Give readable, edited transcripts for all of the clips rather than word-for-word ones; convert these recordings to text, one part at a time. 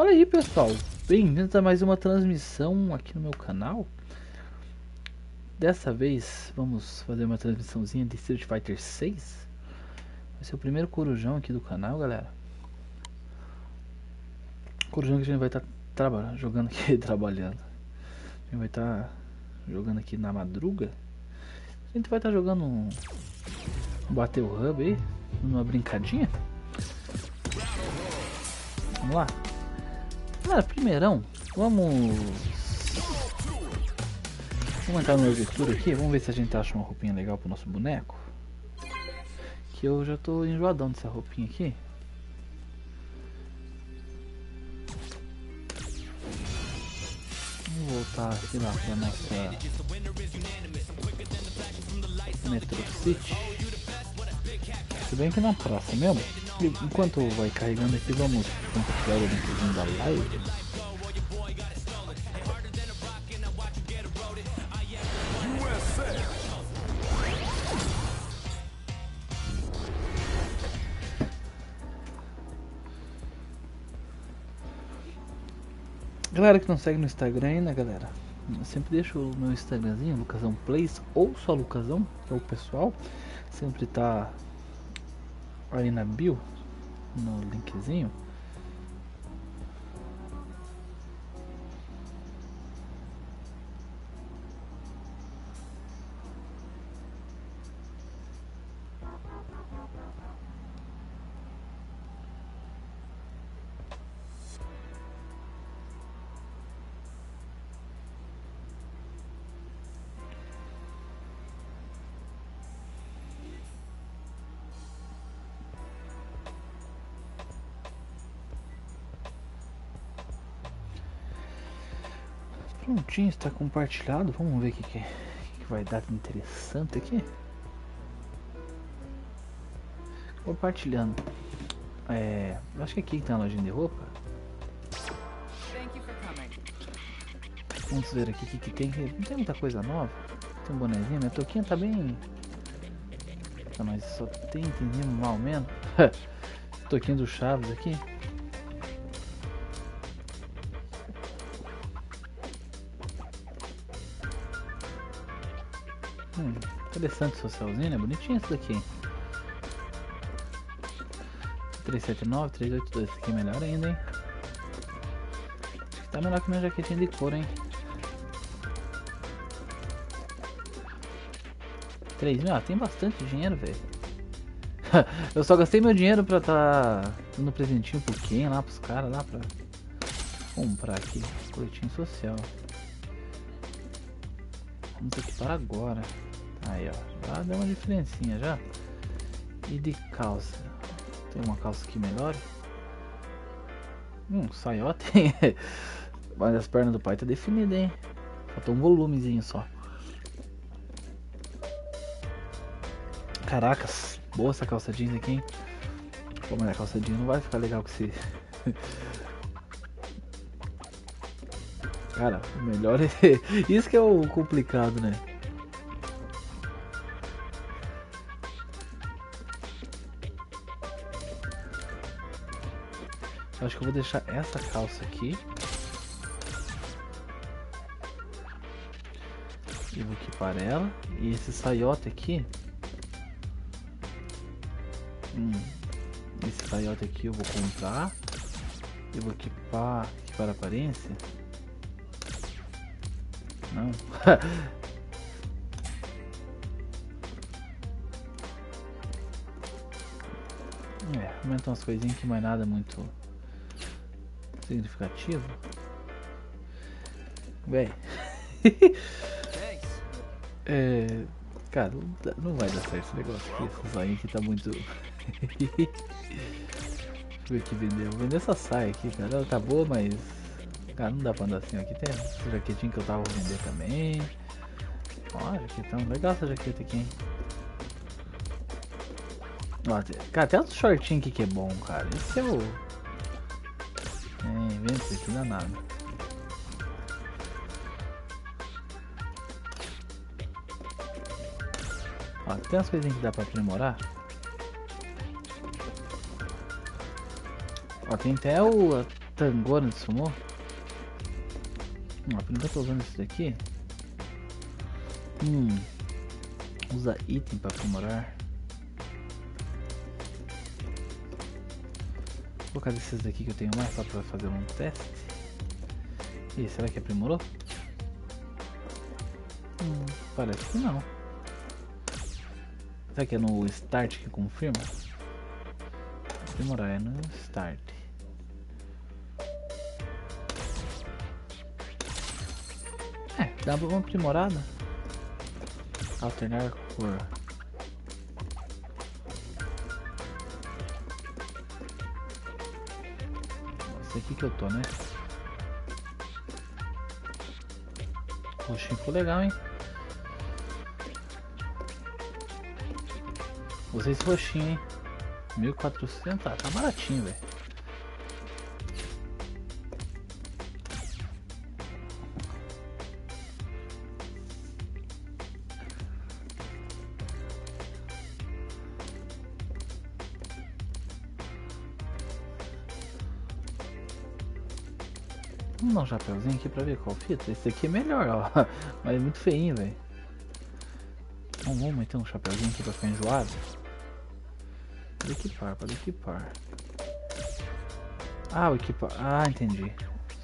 Fala aí, pessoal, bem-vindos a mais uma transmissão aqui no meu canal. Dessa vez vamos fazer uma transmissãozinha de Street Fighter 6. Vai ser o primeiro corujão aqui do canal, galera. Corujão que a gente vai estar jogando aqui, trabalhando. A gente vai estar jogando aqui na madruga. A gente vai estar jogando um Battle Hub aí, numa brincadinha. Vamos lá. Galera, primeirão, vamos entrar no abertura aqui, vamos ver se a gente acha uma roupinha legal pro nosso boneco. Que eu já tô enjoadão dessa roupinha aqui. Vamos voltar aqui lá pra nossa Metro City. Se bem que na praça mesmo. Enquanto vai carregando aqui, vamos compartilhar o linkzinho da live. Galera que não segue no Instagram ainda, galera, eu sempre deixo o meu Instagramzinho, Lucasão Plays, ou só Lucasão, que é o pessoal, sempre tá aí na bio, no linkzinho. Prontinho, está compartilhado. Vamos ver o que vai dar de interessante aqui. Compartilhando. Eu acho que aqui tem uma lojinha de roupa. Vamos ver aqui o que tem. Não tem muita coisa nova. Tem um bonezinho, minha touquinha tá bem. Mas só tem entendido mal menos. Touquinha do Chaves aqui. Interessante socialzinho, né? Bonitinho esse daqui. 379, 382, esse aqui é melhor ainda, hein? Acho que tá melhor que minha jaquetinha de couro, hein? 3 mil, tem bastante dinheiro, velho. Eu só gastei meu dinheiro pra tá dando presentinho pro Ken lá, pros caras lá, pra comprar aqui, coletinho social. Vamos equipar agora. Aí, ó, já deu uma diferencinha já. E de calça, tem uma calça aqui melhor. Saiote. Mas as pernas do pai tá definida, hein? Faltou um volumezinho só. Caracas, boa essa calça jeans aqui, hein? Pô, mas a calça jeans não vai ficar legal com esse. Cara, o melhor é. Isso que é o complicado, né? Eu acho que eu vou deixar essa calça aqui. E vou equipar ela. E esse saiote aqui. Esse saiote aqui eu vou comprar. Eu vou equipar a aparência. Não. Aumenta umas coisinhas que mais nada muito significativo. Véi. Cara, não vai dar certo esse negócio aqui. Esse zoinho aqui tá muito. Deixa eu ver aqui vender. Vou vender essa saia aqui, cara. Ela tá boa, mas. Cara, não dá pra andar assim. Aqui tem essa jaquetinha que eu tava vender também. Ó, jaquetão. Legal essa jaqueta aqui, hein? Ó, cara, tem outro shortinho aqui que é bom, cara. Esse é o. Vende esse aqui, não dá nada. Ó, tem umas coisinhas que dá pra aprimorar. Ó, tem até Tangona de sumô. Primeiro eu tô usando esse daqui. Usa item para aprimorar. Vou colocar desses daqui que eu tenho mais só para fazer um teste. E será que aprimorou? Parece que não. Será que é no start que confirma? Aprimorar é no start. Dá uma aprimorada. Alternar cor. Esse aqui que eu tô, né? Roxinho ficou legal, hein? Usei esse roxinho, hein? 1400, tá baratinho, velho. Vamos dar um chapeuzinho aqui pra ver qual fita. Esse aqui é melhor, ó. Mas é muito feinho, velho. Vamos meter um chapeuzinho aqui pra ficar enjoado. Pode equipar, pode equipar. O equipar. Entendi.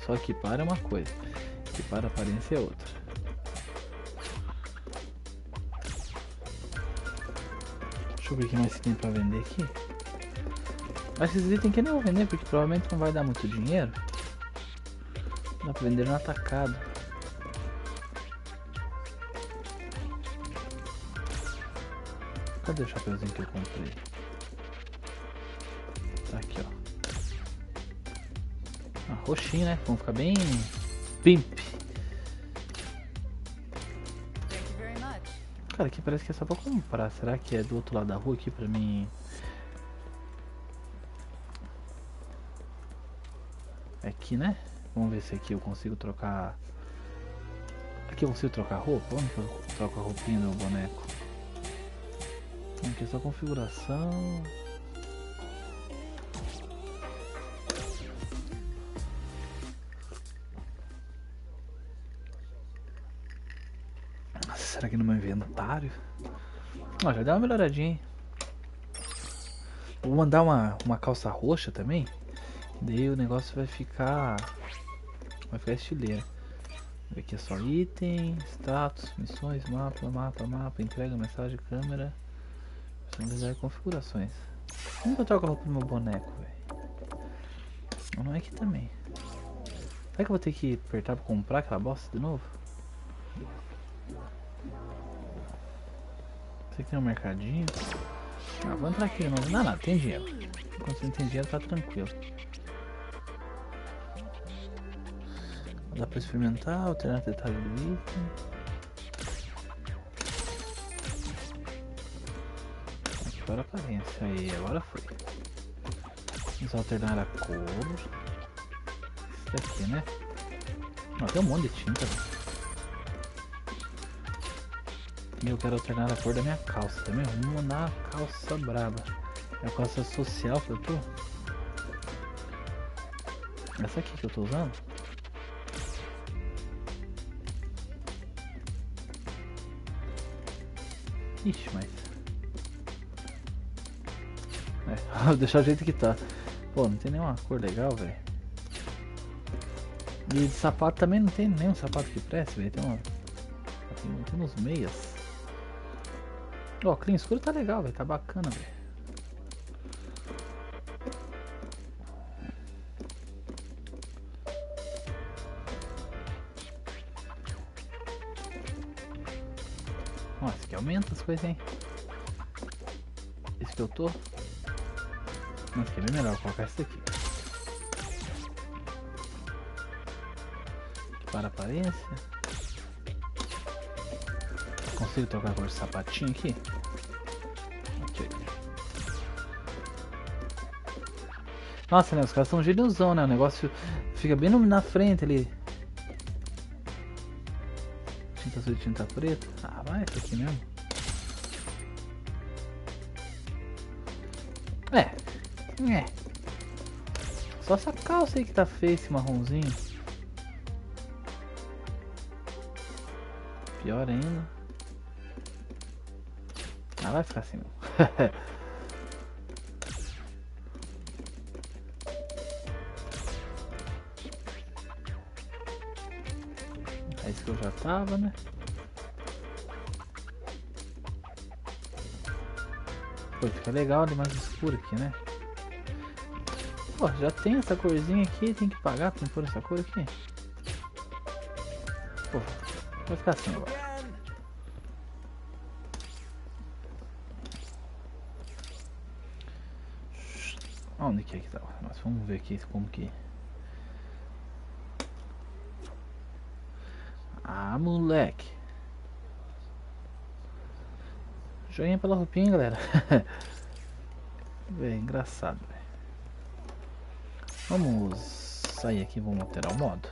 Só equipar é uma coisa. Equipar a aparência é outra. Deixa eu ver o que mais tem pra vender aqui. Mas esses itens que nem eu vou vender, porque provavelmente não vai dar muito dinheiro. Dá pra vender no atacado. Cadê o chapeuzinho que eu comprei? Tá aqui, ó. Roxinho, né? Vamos ficar bem pimp. Cara, aqui parece que é só pra comprar. Será que é do outro lado da rua aqui pra mim? É aqui, né? Vamos ver se aqui eu consigo trocar. Aqui eu consigo trocar roupa? Onde que eu troco a roupinha do boneco? Aqui é só configuração. Será que no meu inventário? Já deu uma melhoradinha, hein? Vou mandar uma calça roxa também. Daí o negócio vai ficar estileiro. Aqui é só item, status, missões, mapa, entrega, mensagem, câmera, personalizar configurações. Como que eu troco a roupa do meu boneco, velho? Não é aqui também. Será que eu vou ter que apertar pra comprar aquela bosta de novo? Sei que tem um mercadinho. Vou entrar aqui de novo. Não, tem dinheiro. Enquanto não tem dinheiro, tá tranquilo. Dá pra experimentar, alternar detalhe do item. Aqui para a aparência. Aí, agora foi. Vamos alternar a cor. Esse daqui, né? Tem um monte de tinta. E eu quero alternar a cor da minha calça também. Vamos mandar a calça braba. É a calça social que eu tô. Essa aqui que eu tô usando. Ixi, mas... vou deixar o jeito que tá. Pô, não tem nenhuma cor legal, velho. E de sapato também não tem nenhum sapato que preste, velho. Tem uns meias. Ó, clean escuro tá legal, velho. Tá bacana, velho. Nossa, esse aqui aumenta as coisas, hein? Esse que eu tô. Nossa, que é bem melhor colocar esse daqui. Para a aparência. Consigo trocar a cor de sapatinho aqui? Ok. Nossa, né? Os caras são geniozão, né? O negócio fica bem na frente ali. Tinta azul e tinta preta. Vai esse aqui mesmo. Só essa calça aí que tá feia, esse marronzinho. Pior ainda. Ah, vai ficar assim não. É isso que eu já tava, né? Pô, fica legal ali mais escuro aqui, né? Pô, já tem essa corzinha aqui, tem que pagar pra pôr essa cor aqui. Pô, vai ficar assim agora. Onde que é que tá? Nós vamos ver aqui como que... Ah, moleque. Joinha pela roupinha, galera. É engraçado, velho. Vamos sair aqui, vamos alterar o modo.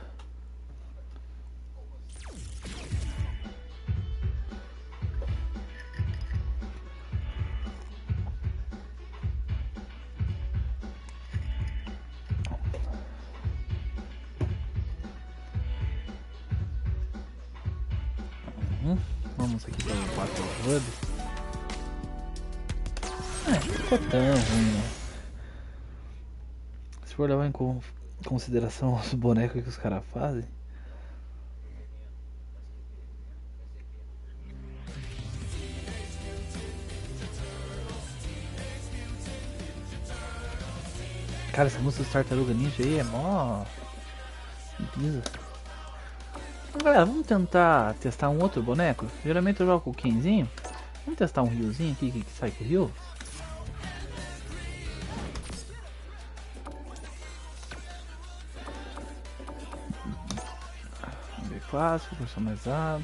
Vamos aqui para o Battle Hub. Não ficou tão ruim, né? Se for levar em consideração os bonecos que os caras fazem. Cara, essa música do Tartaruga Ninja aí é mó... Beleza. Galera, vamos tentar testar um outro boneco. Geralmente eu jogo com o Kenzinho. Vamos testar um Riozinho aqui que sai com o Rio. Clássico, personalizado.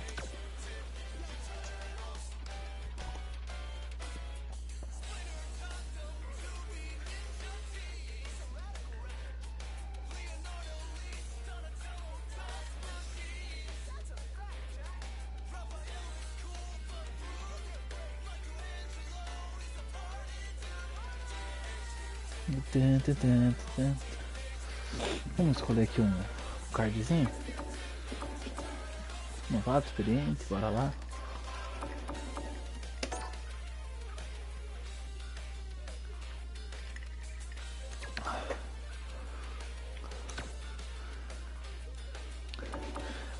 Vamos escolher aqui um cardzinho. Novato, experiente, bora lá.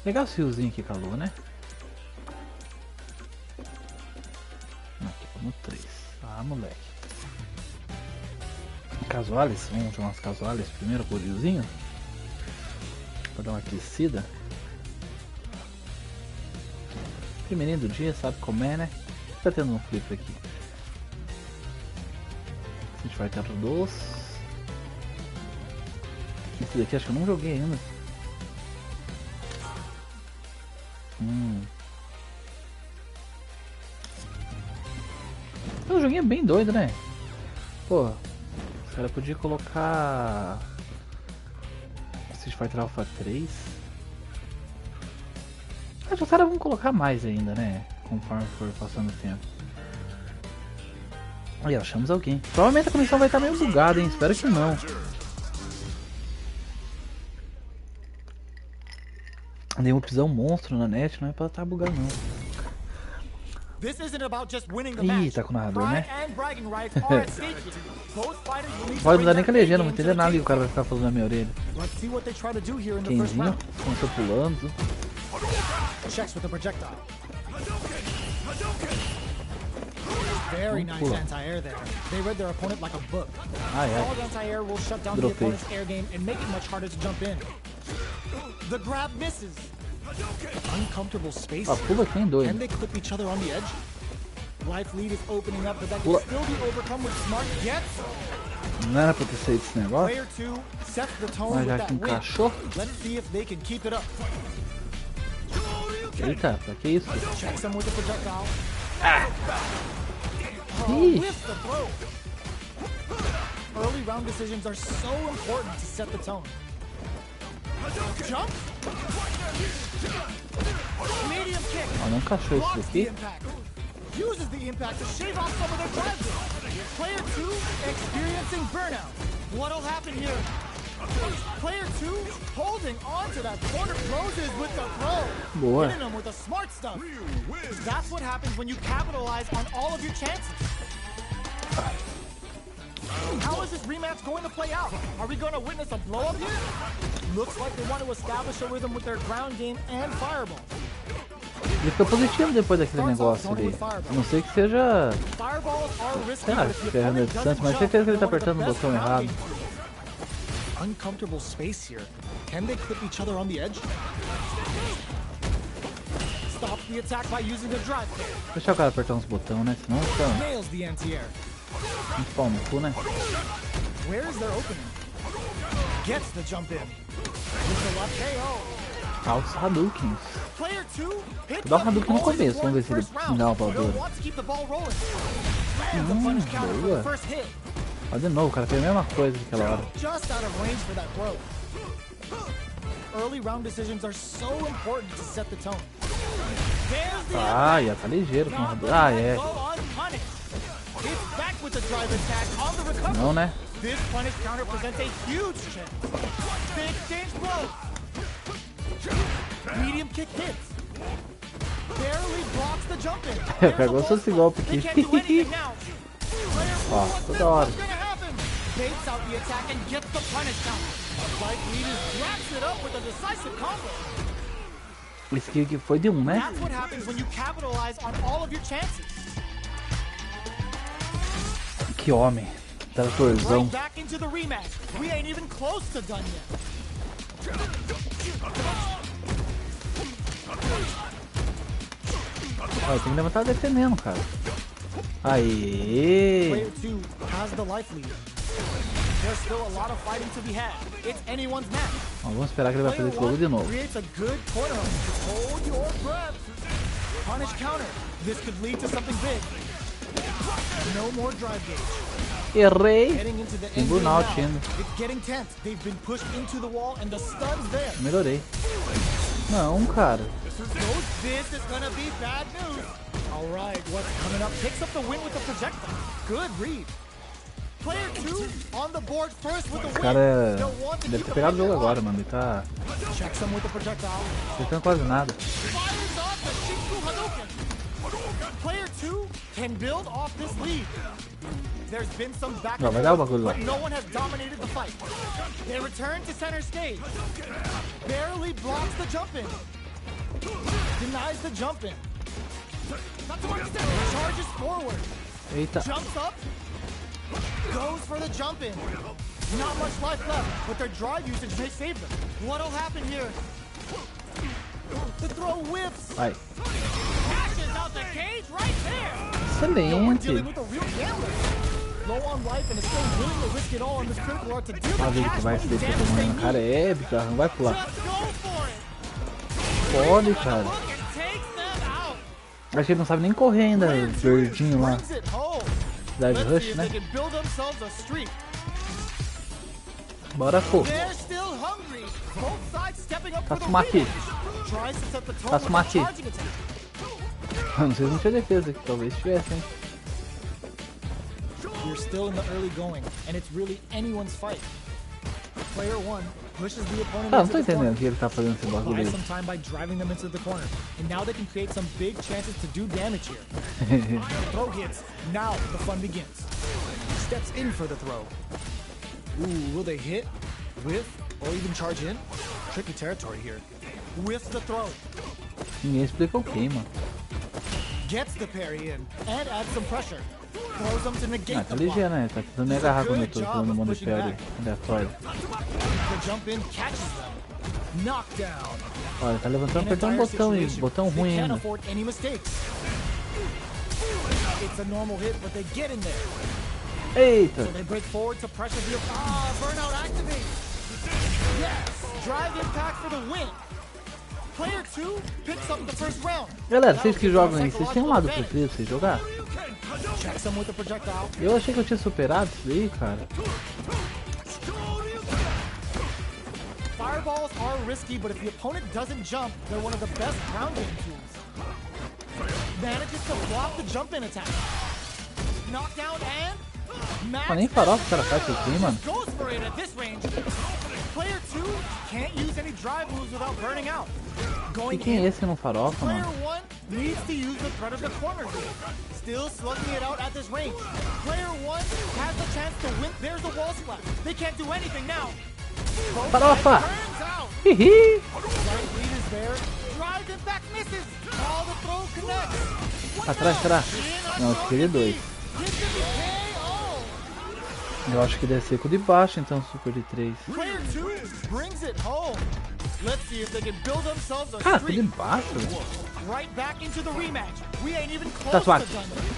Legal esse fiozinho aqui com a lua, né? Aqui, vamos 3. Ah, moleque. Casuales, vamos jogar umas casuales primeiro com o riozinho. Pra dar uma aquecida. Primeirinho do dia, sabe como é, né? Tá tendo um flip aqui. Street Fighter 2. Esse daqui acho que eu não joguei ainda. O joguinho é bem doido, né? Pô, os caras podiam colocar Street Fighter Alpha 3. Acho que os caras vão colocar mais ainda, né? Conforme for passando o tempo. Aí, achamos alguém. Provavelmente a conexão vai estar meio bugada, hein? Espero que não. Dei uma prisão monstro na net, não é pra estar bugado não. Ih, tá com o narrador, né? Pode não dar nem com a legenda, não vou entender nada que o cara vai ficar falando na minha orelha. Kenzinho, começou pulando. Checks with the projectile. Very nice anti-air there. They read their opponent like a book. All anti-air will shut down the opponent's air game and make it much harder to jump in. The grab misses. Uncomfortable space. Can they clip each other on the edge? Life lead is opening up, but that can still be overcome with smart gets. Não era pra ter saído esse negócio. Mas já que encaixou. Let's see if they can keep it up. Eita, pra que isso? Ah. Ih. Early round decisions are so important to set the tone. Jump. Medium kick. Não encaixou isso daqui. Uses the impact to shave off some of their drive. Player 2 experiencing burnout. What'll happen here? Player 2 holding on to that corner closes with the throw. Boa. Hitting them with the smart stuff. That's what happens when you capitalize on all of your chances. How is this rematch going to play out? Are we going to witness a blow up here? Looks like they want to establish a rhythm with their ground game and fireball. Ele fica positivo depois daquele negócio ali. A não ser que seja... sei lá, ferrando a distância, mas certeza que ele tá apertando o botão errado. Uncomfortable space here. Can they clip each other on the edge? Stop the attack by using the drive. Deixa o cara apertar uns botões, né? Senão fica... nails the anti-air. Muito pau no cu, né? Where is their opening? Gets the jump in. With the left KO. Altos Hadoukens. Player 2 hits Dá um Hadouken no começo, vamos ver se ele final pra dor. Boa. Ó, de novo, o cara fez a mesma coisa naquela hora. Just out of range for that throw. Early round decisions are so important to set the tone. Ah, já tá ligeiro com o Hadouken. Ah, é. Não, né? This punish counter presents a huge chance. They exchange blows. Medium kick hits. Barely blocks the jump in. Pegou só esse golpe aqui. Ó, toda hora. Baits out the attack and gets the punish counter. Like Leaders wraps it up with a decisive combo. Esse aqui foi de né? That's what happens when you capitalize on all of your chances. Que homem. Tratorzão. Back into the rematch. We ain't even close to done yet. Ó, tem que levantar defendendo, cara. Aê! Player 2 has the life lead. There's still a lot of fighting to be had. It's anyone's match. Ó, vamos esperar que ele vai fazer esse jogo de novo. Creates a good corner. Hold your breath. Punish counter. This could lead to something big. No more drive gauge. Errei! Getting into the Tem burnout ainda. It's getting tense. They've been pushed into the wall and the stun's there. Melhorei. Não, cara. This is gonna be bad news. All right, what's coming up? Picks up the win with the projectile. Good read. Player 2 on the board first with the win. Cara, deve ter pegado o jogo agora, mano. Ele tá... checks him with the projectile. Tentando quase nada. Fires off the Shinku Hadouken. Player 2 can build off this lead. There's been some back and forth, but no one has dominated the fight. They return to center stage. Barely blocks the jump in. Denies the jump in. Charges forward. Eita. Jumps up. Goes for the jump in. Not much life left, but their drive usage may save them. What'll happen here? The throw whips. Vai. Catches out the cage right there. Excelente. Low on life and is still willing to risk it all in this critical art to deal Ah, the que vai cash se money deixar damage they tomando. Cara, need. é bizarro. Não vai pular. Just go for it. Pode, cara. Look, it takes them out. Acho que ele não sabe nem correr ainda, verdinho lá. Brings it home. Cidade Let's Rush, see if né? they can build themselves a streak. Bora, pô. They're still hungry. Both sides stepping up for the Tatsumaki. rematch. Tries to set the tone with Tatsumaki. a charging attack. Não sei se não tinha defesa aqui, talvez tivesse, hein? You're still in the early going, and it's really anyone's fight. Player 1 pushes the opponent Ah, não tô into the corner. entendendo o que ele tá fazendo esse bagulho Buys aí. some time by driving them into the corner, and now they can create some big chances to do damage here. Throw hits. Now the fun begins. Steps in for the throw. Ooh, will they hit, whiff, or even charge in? Tricky territory here. Whiffs the throw. Ninguém explica o que, mano. Gets the parry in and adds some pressure. Throws them to negate Ah, tá the block. ligeiro, né? Tá tentando me agarrar quando eu tô fazendo um monte de parry aleatório. The jump in catches them. Knockdown. Olha, tá levantando, apertando um botão e botão ruim They can't ainda. afford any mistakes. It's a normal hit, but they get in there. Eita! So they break forward to pressure the burnout activates. Yes, drive impact for the win. Player 2 picks up the first round. Galera, vocês que jogam aí, vocês têm um lado preferido pra vocês jogar? Checks them with the projectile. Eu achei que eu tinha superado isso daí, cara. Fireballs are risky, but if the opponent doesn't jump, they're one of the best ground game tools. Manages to block the jump in attack. Knockdown and Mas nem farol que o cara faz isso aqui, mano. goes for it at this range. can't use any drive moves without burning out. E quem é esse no farofa, Player mano? 1 needs to use the threat of the corner here. Still slugging it out at this range. Player 1 has the chance to win. There's the wall splat. They can't do anything now. Farofa! Hihi! Right lead is there. Drive impact misses. All the throw connects. Atrás, será? Não, esse aqui é de 2. Eu acho que deve ser com o de baixo, então super de 3. Cara, com de baixo? Tatuaque.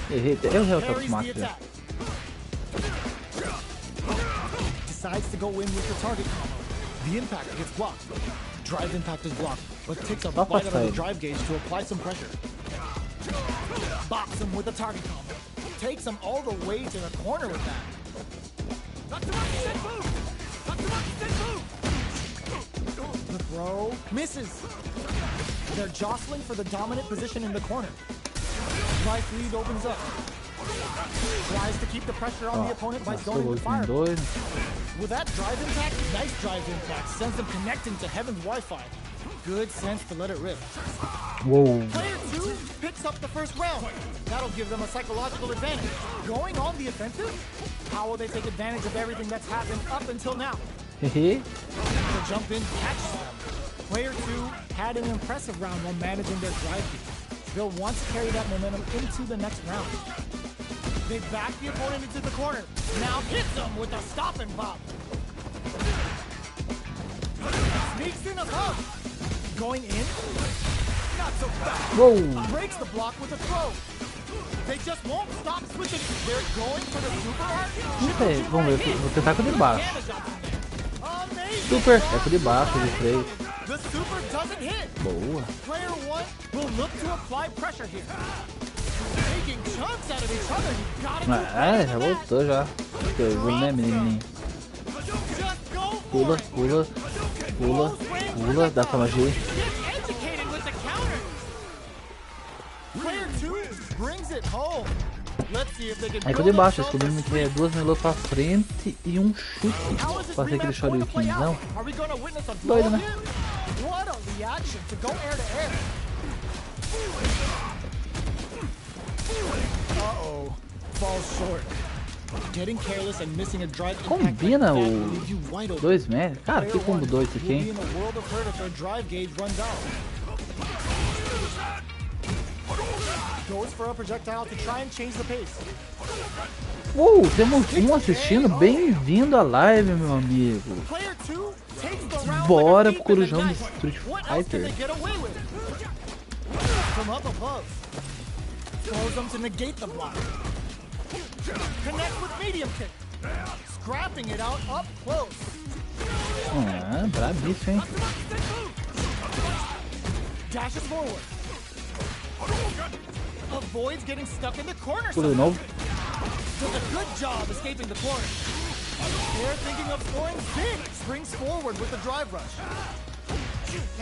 Errei, eu errei o tatuaque já. Decides to go in with the target combo. The impact gets blocked. Drive impact is blocked, but takes a bite out of the drive gauge to apply some pressure. Bops him with the target combo. Takes him all the way to the corner with that. The throw misses. They're jostling for the dominant position in the corner. Right lead opens up. Tries to keep the pressure on the opponent by going with fire. With that drive impact, nice drive impact, sends them connecting to Heaven's Wi-Fi. Good sense to let it rip. Whoa. Player 2 picks up the first round. That'll give them a psychological advantage. Going on the offensive, how will they take advantage of everything that's happened up until now? The jump in catches them. Player 2 had an impressive round while managing their drive beat. They'll want to carry that momentum into the next round. They back the opponent into the corner. Now hits them with a stop and pop. Sneaks in above. Going in. Not so fast. Whoa. Breaks the block with a throw. They just won't stop switching. They're going for the super arc. Não sei, vamos ver, vou tentar com o de baixo. Super, é com o de baixo, de 3. The super doesn't hit. Boa. Player 1 will look to apply pressure here. Taking chunks out of each other. You gotta Já voltou já. Eu vou, né, menininho? Pula, pula, pula, pula, dá pra magia. Aí com de baixo, descobrimos que é 2 melô pra frente e um chute. Passei aquele shoryuken, doido, né? Combina o 2 metros? Cara, que combo doido isso aqui, hein? Temos um assistindo. Bem-vindo à live, meu amigo. Bora pro Corujão de Street Fighter. Brabíssimo, hein? Dashes forward. Avoids getting stuck in the corner. Pula de novo. Does a good job escaping the corner. They're thinking of scoring big. Springs forward with the drive rush.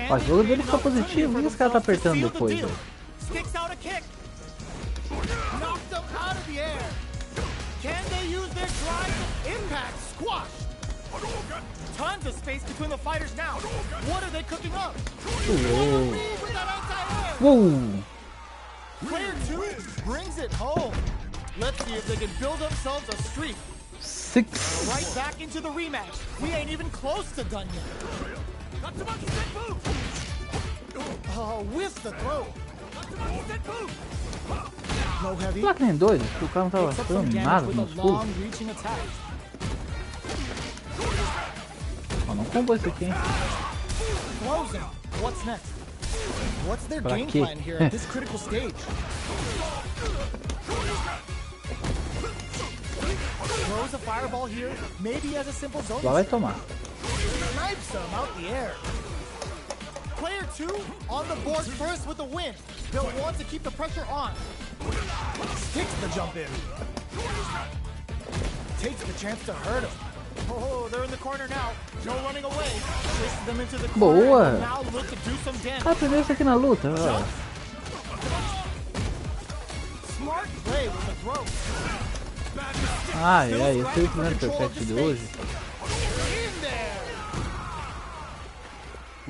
Ó, esse jogo dele fica positivo. O que esse cara tá apertando depois? Sticks out a kick. Knocked them out of the air. Can they use their drive? Impact squash. Tons of space between the fighters now. What are they cooking up? Whoa. Player 2 brings it home. Let's see if they can build themselves a streak. 6. Right back into the rematch. We ain't even close to done yet. With the throw. Low heavy. Será que nem doido? O cara não tava fazendo nada nos pulos. Ó, não combo isso aqui, hein? What's next? What's their game plan here at this critical stage? Throws a fireball here, maybe as a simple zone. Lá vai tomar. Snipes them out the air. Player 2 on the board first with the win. They'll want to keep the pressure on. Sticks the jump in. Takes the chance to hurt him. Oh, they're in the corner now. No running away. Chases them into the corner. Boa! Now look to do some damage. Aprendeu isso aqui na luta. Ó. Smart play with the throw. Esse é o primeiro perfect de hoje.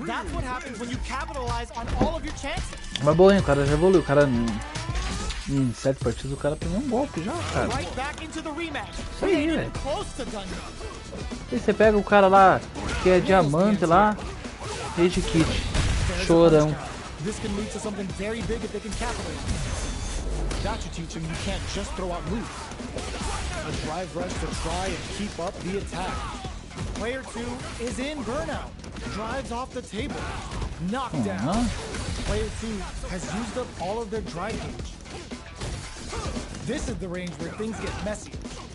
That's what happens when you capitalize on all of your chances. Mas bom, o cara já evoluiu, o cara em 7 partidas o cara pegou um golpe já, cara. Right back into the rematch. Isso aí, velho. Close to done. E você pega o cara lá que é diamante lá, Rage Kit, chorão. This can lead to something very big if they can capitalize. That should teach him you can't just throw out moves. A drive rush to try and keep up the attack. Player 2 is in burnout. Drives off the table. Knockdown. Player 2 has used up all of their drive gauge. This is the range where things get messy.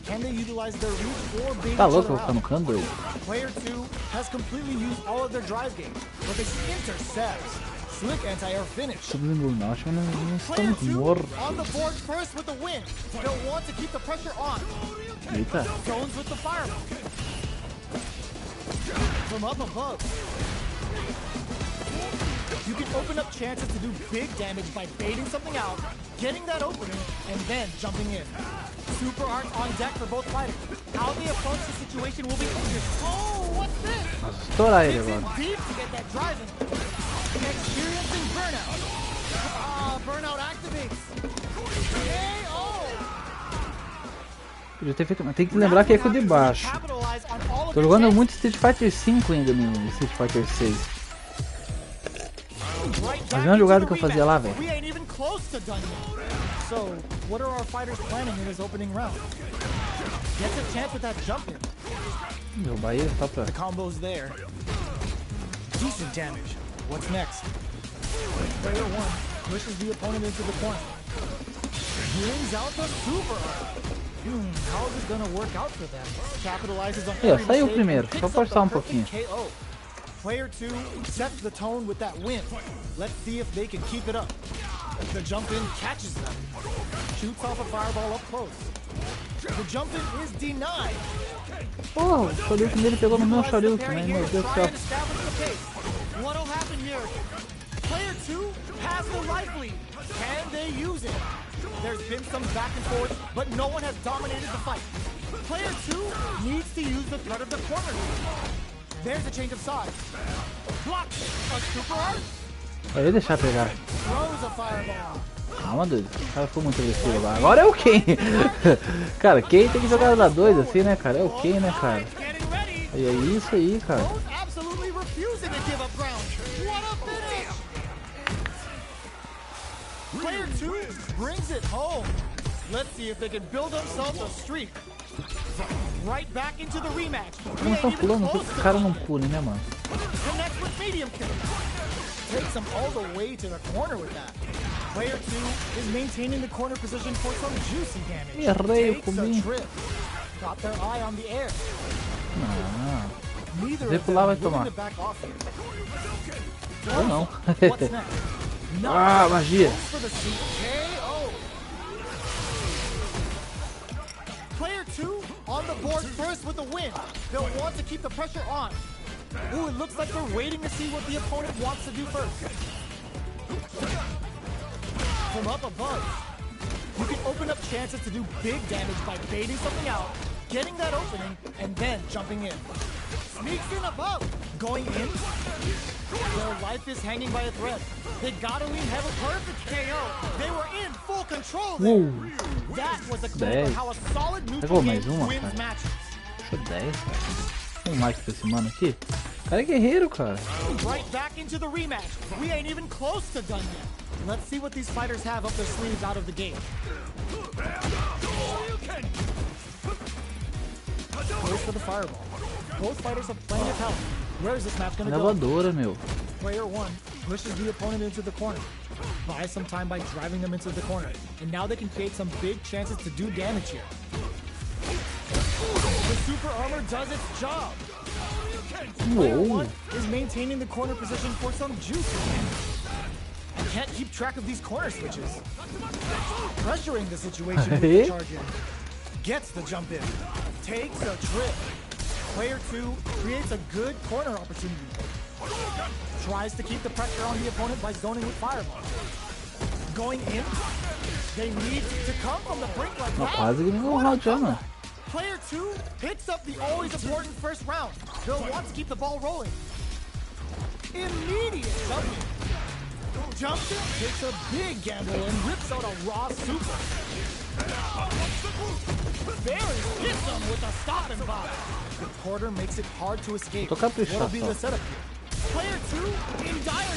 Can they utilize their reach or bait each other out? Player 2 has completely used all of their drive gauge, but they intercepts. Slick anti-air finish. Player 2 on the board first with the win. They'll want to keep the pressure on. Jones with the fireball. From up above. You can open up chances to do big damage by baiting something out, getting that opening, and then jumping in. Super art on deck for both fighters. How they approach the situation will be interesting. Oh, what's this? It's in deep to get that drive in. Experiencing burnout. Burnout activates. Podia ter feito, mas tem que lembrar que é com o de baixo. Tô jogando muito Street Fighter 5 ainda no Street Fighter 6. Mas é uma jogada que eu fazia lá, velho. So, what are our fighters planning in this opening round? Gets a chance with that jump in. Meu Bahia tá pra... The combo's there. Decent damage. What's next? Player 1 pushes the opponent into the corner. Brings out the super art. How is it gonna work out for them? Capitalizes on every mistake. Saiu primeiro, só forçar um pouquinho. Player 2 sets the tone with that win. Let's see if they can keep it up. The jump in catches them. Shoots off a fireball up close. The jump in is denied. Oh, o Shoryuken dele pegou no meu Shoryuken, né? Meu Deus do céu. What'll happen here? Player 2 has the life lead. Can they use it? There's been some back and forth, but no one has dominated the fight. Player 2 needs to use the threat of the corner. There's a change of sides. Blocks a super art. Eu ia deixar pegar. Throws a fireball. Calma, doido. O cara ficou muito agressivo lá. Agora é o Ken. Cara, Ken tem que jogar da 2 assim, né, cara? É o Ken, né, cara? E é isso aí, cara. Player 2 brings it home. Let's see if they can build themselves a streak. Right back into the rematch. Como estão pulando? Por que o cara não pula, né, mano? Connects with medium kill. Takes them all the way to the corner with that. Player 2 is maintaining the corner position for some juicy damage. Errei, comi. Got their eye on the air. Neither of them willing to back off here. Ou não. Ah, magia. Player 2 on the board first with the win. They'll want to keep the pressure on. Ooh, it looks like they're waiting to see what the opponent wants to do first. From up above, you can open up chances to do big damage by baiting something out, getting that opening, and then jumping in. Sneaks in above, going in. Their life is hanging by a thread. They gotta lean heavy. Perfect KO. They were in full control there. That was a clue for how a solid neutral game wins matches. Deixa 10, cara. Vamos mais pra esse mano aqui. O cara é guerreiro, cara. Right back into the rematch. We ain't even close to done yet. Let's see what these fighters have up their sleeves out of the game. Goes for the fireball. Both fighters have plenty of health. Where is this match gonna go? Meu. Player 1 pushes the opponent into the corner. Buys some time by driving them into the corner. And now they can create some big chances to do damage here. The super armor does its job. Player 1 is maintaining the corner position for some juicy damage. I can't keep track of these corner switches. Pressuring the situation with the charge in. Gets the jump in. Takes a trip. Player 2 creates a good corner opportunity. Tries to keep the pressure on the opponent by zoning with fireball. Going in. They need to come from the brink like that. Player 2 picks up the always important first round. They'll want to keep the ball rolling. Immediate jumping. Jumps in, takes a big gamble and rips out a raw super. Barry hits him with a stop and block. The quarter makes it hard to escape. What'll be the setup here? Player 2 in dire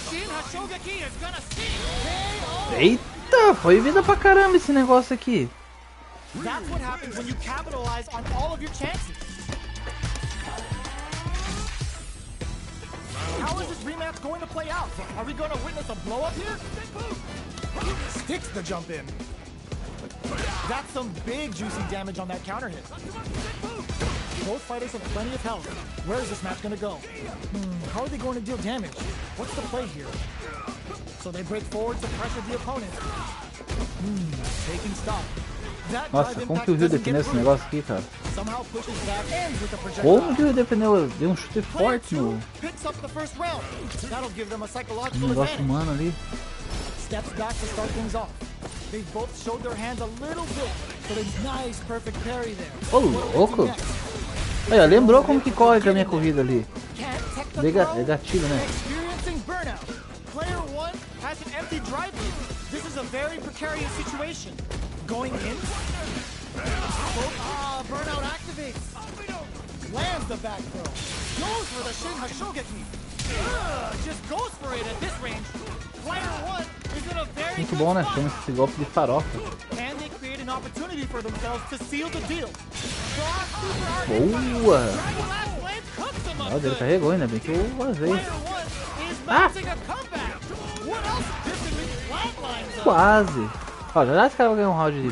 Shin Hashogeki is gonna see. Eita, foi vida pra caramba esse negócio aqui. That's what happens when you capitalize on all of your chances. How is this rematch going to play out? Are we going to witness a blow up here? Sticks the jump in. That's some big juicy damage on that counter hit. Both fighters have plenty of health. Where is this match going to go? How are they going to deal damage? What's the play here? So they break forward to pressure the opponent. Taking stock. Nossa, como que o Ryu defendeu esse negócio aqui, cara? Como que o Ryu defendeu? Deu um chute forte no negócio humano ali. Ô, louco! Aí, ó, lembrou como que corre com a minha corrida ali. É gatilho, né? Going in. Burnout activates. Lands the back throw. Goes for the Shin Hashogeki. Just goes for it at this range. Player 1 is in a very muito bom, né? Chama esse golpe de farofa. And they create an opportunity for themselves to seal the deal. Boa! Ah, ele carregou ainda, bem que eu vazei. Ah! Quase! Ó, já esse cara vai ganhar um round de mim.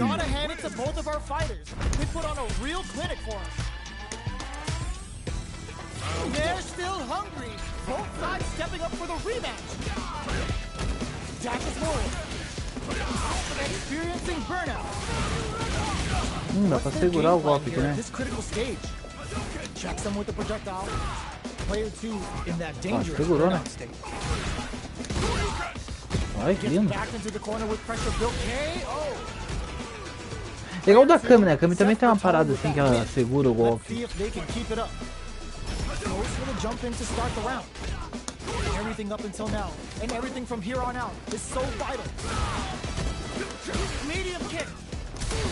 Dá pra segurar o golpe aqui, né? Ó, segurou, né? Olha que lindo. Legal da Kami, né? A Kami também tem uma parada assim que ela segura o golpe. Everything up until now, and everything from here on out is so vital. Medium kick.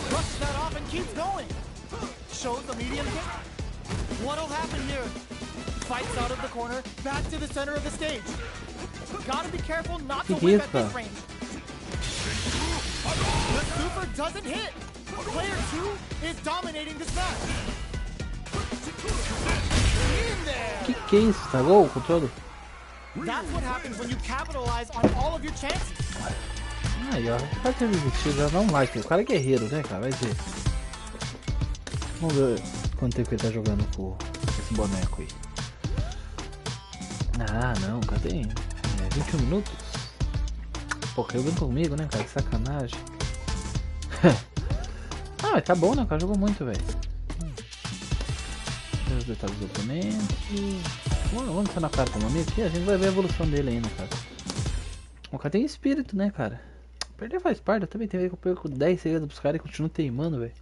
Brushes that off and keeps going. Shows the medium kick. What'll happen here? Fights out of the corner, back to the center of the stage. Gotta be careful not to whip at this range. The super doesn't hit. Player 2 is dominating this match. In there. Que é isso? Estragou o controle? That's what happens when you capitalize on all of your chances. Aí, ó, vai ter desistir, já dá um like. O cara é guerreiro, né, cara? Vai ver. Vamos ver quanto tempo ele tá jogando com esse boneco aí. Ah, não, cara tem 21 minutos. Pô, caiu bem comigo, né, cara? Que sacanagem. Ah, mas tá bom, né? O cara jogou muito, velho. Os detalhes do oponente. Vamos entrar na cara com o amigo aqui, a gente vai ver a evolução dele ainda, cara. O cara tem espírito, né, cara? Perder faz parte, eu também tenho que eu perco 10 segundos pros caras e continuo teimando, velho.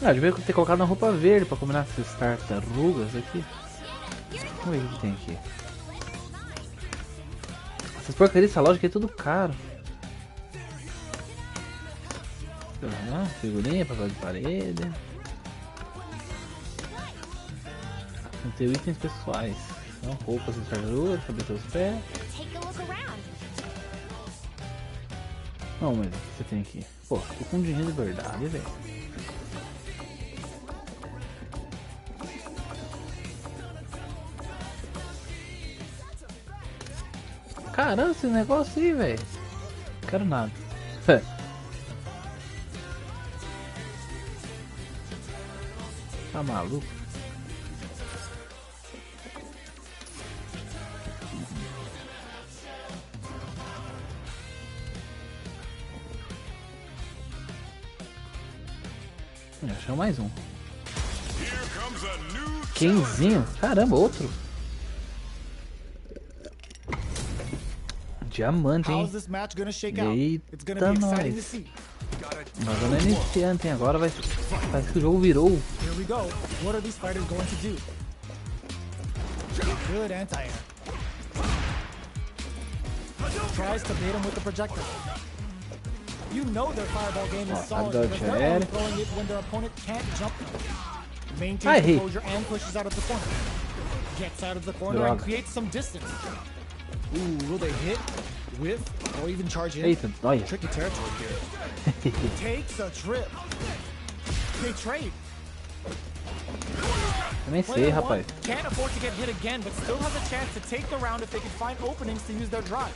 Ah, devia ter colocado na roupa verde pra combinar com essas tartarugas aqui. Vamos ver o que tem aqui. Essas porcarias dessa loja aqui é tudo caro. Figurinha, papel de parede. Não tem itens pessoais. São roupas de tartaruga, saber seus pés. Não, mas o que você tem aqui? Pô, tô com dinheiro de verdade, velho. Caramba, esse negócio aí, velho. Não quero nada. Tá maluco? Achou mais um. Kenzinho? Caramba, outro. Diamante, hein? Eita, nós. Mas eu não é iniciante, hein? Agora parece que o jogo virou. Here we go. What are these fighters going to do? Good anti-air. Tries to bait him with the projectile. You know their fireball game is solid because they're only throwing it when their opponent can't jump. Maintains composure and pushes out of the corner. Gets out of the corner and creates some distance. Ooh, will they hit, whiff, or even charge in? Tricky territory here. Takes a trip. They trade. Eu nem sei, rapaz. Can't afford to get hit again, but still has a chance to take the round if they can find openings to use their drive.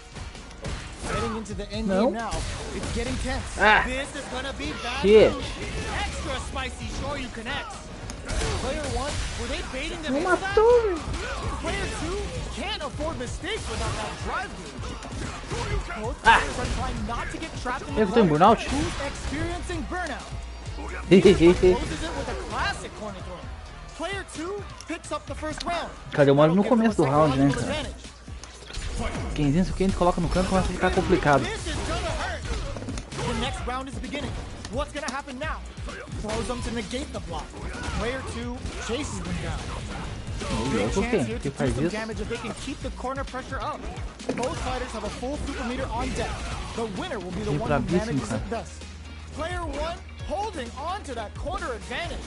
Getting into the end game now. It's getting tense. This is gonna be bad. Extra spicy. Sure you can X. Player 1, were they baiting them into that? Player 2 can't afford mistakes without that drive gauge. Both players are trying not to get trapped in the corner. Who's experiencing burnout? Closes it with a classic corner throw. Player 2 picks up the first round. Cara, eu moro no começo do round, né, cara? Quem se o Kenny coloca no canto começa a ficar complicado. The next round is beginning. What's gonna happen now? Throws them to negate the block. Player 2 chases them down. Big chance here to do some damage if they can keep the corner pressure up. Both fighters have a full super meter on deck. The winner will be the one who manages it best. Player 1 holding on to that corner advantage.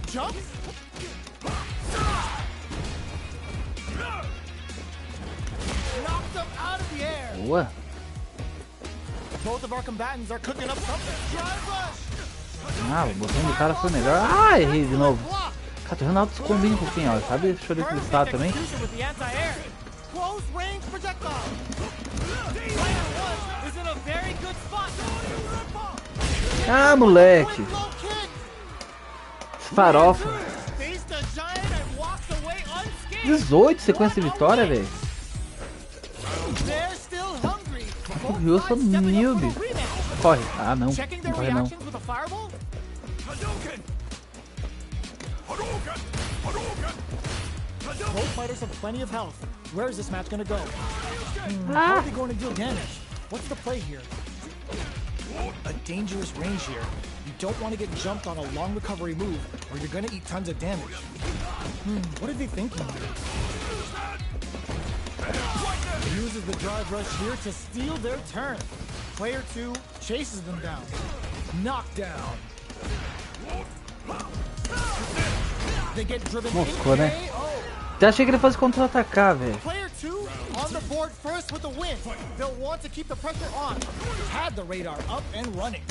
Jumps. Knocks them out of the air. Boa. Both of our combatants are cooking up something. Drive rush. Ah, o botão do cara foi melhor. Ah, errei de novo. Cara, tô vendo altos combinhos um pouquinho, ó. Sabe? Deixa eu ver aquele estado também. Close range projectile. Player 1 is in a very good spot. Ah, moleque. Farofa. 18 sequência de vitória, velho. Eu sou noob. Corre. Ah, não. Não corre, não. Both fighters have plenty of health. Where is this match going to go? How are they going to deal damage? What's the play here? A dangerous range here. You don't want to get jumped on a long recovery move, or you're going to eat tons of damage. What are they thinking here? Uses the drive rush here to steal their turn. Player 2 chases them down. Knockdown. They get driven Moscou, né? Até achei que ele fosse contra-atacar, velho. Player 2 on the board first with the win. They'll want to keep the pressure on. Had the radar up and running.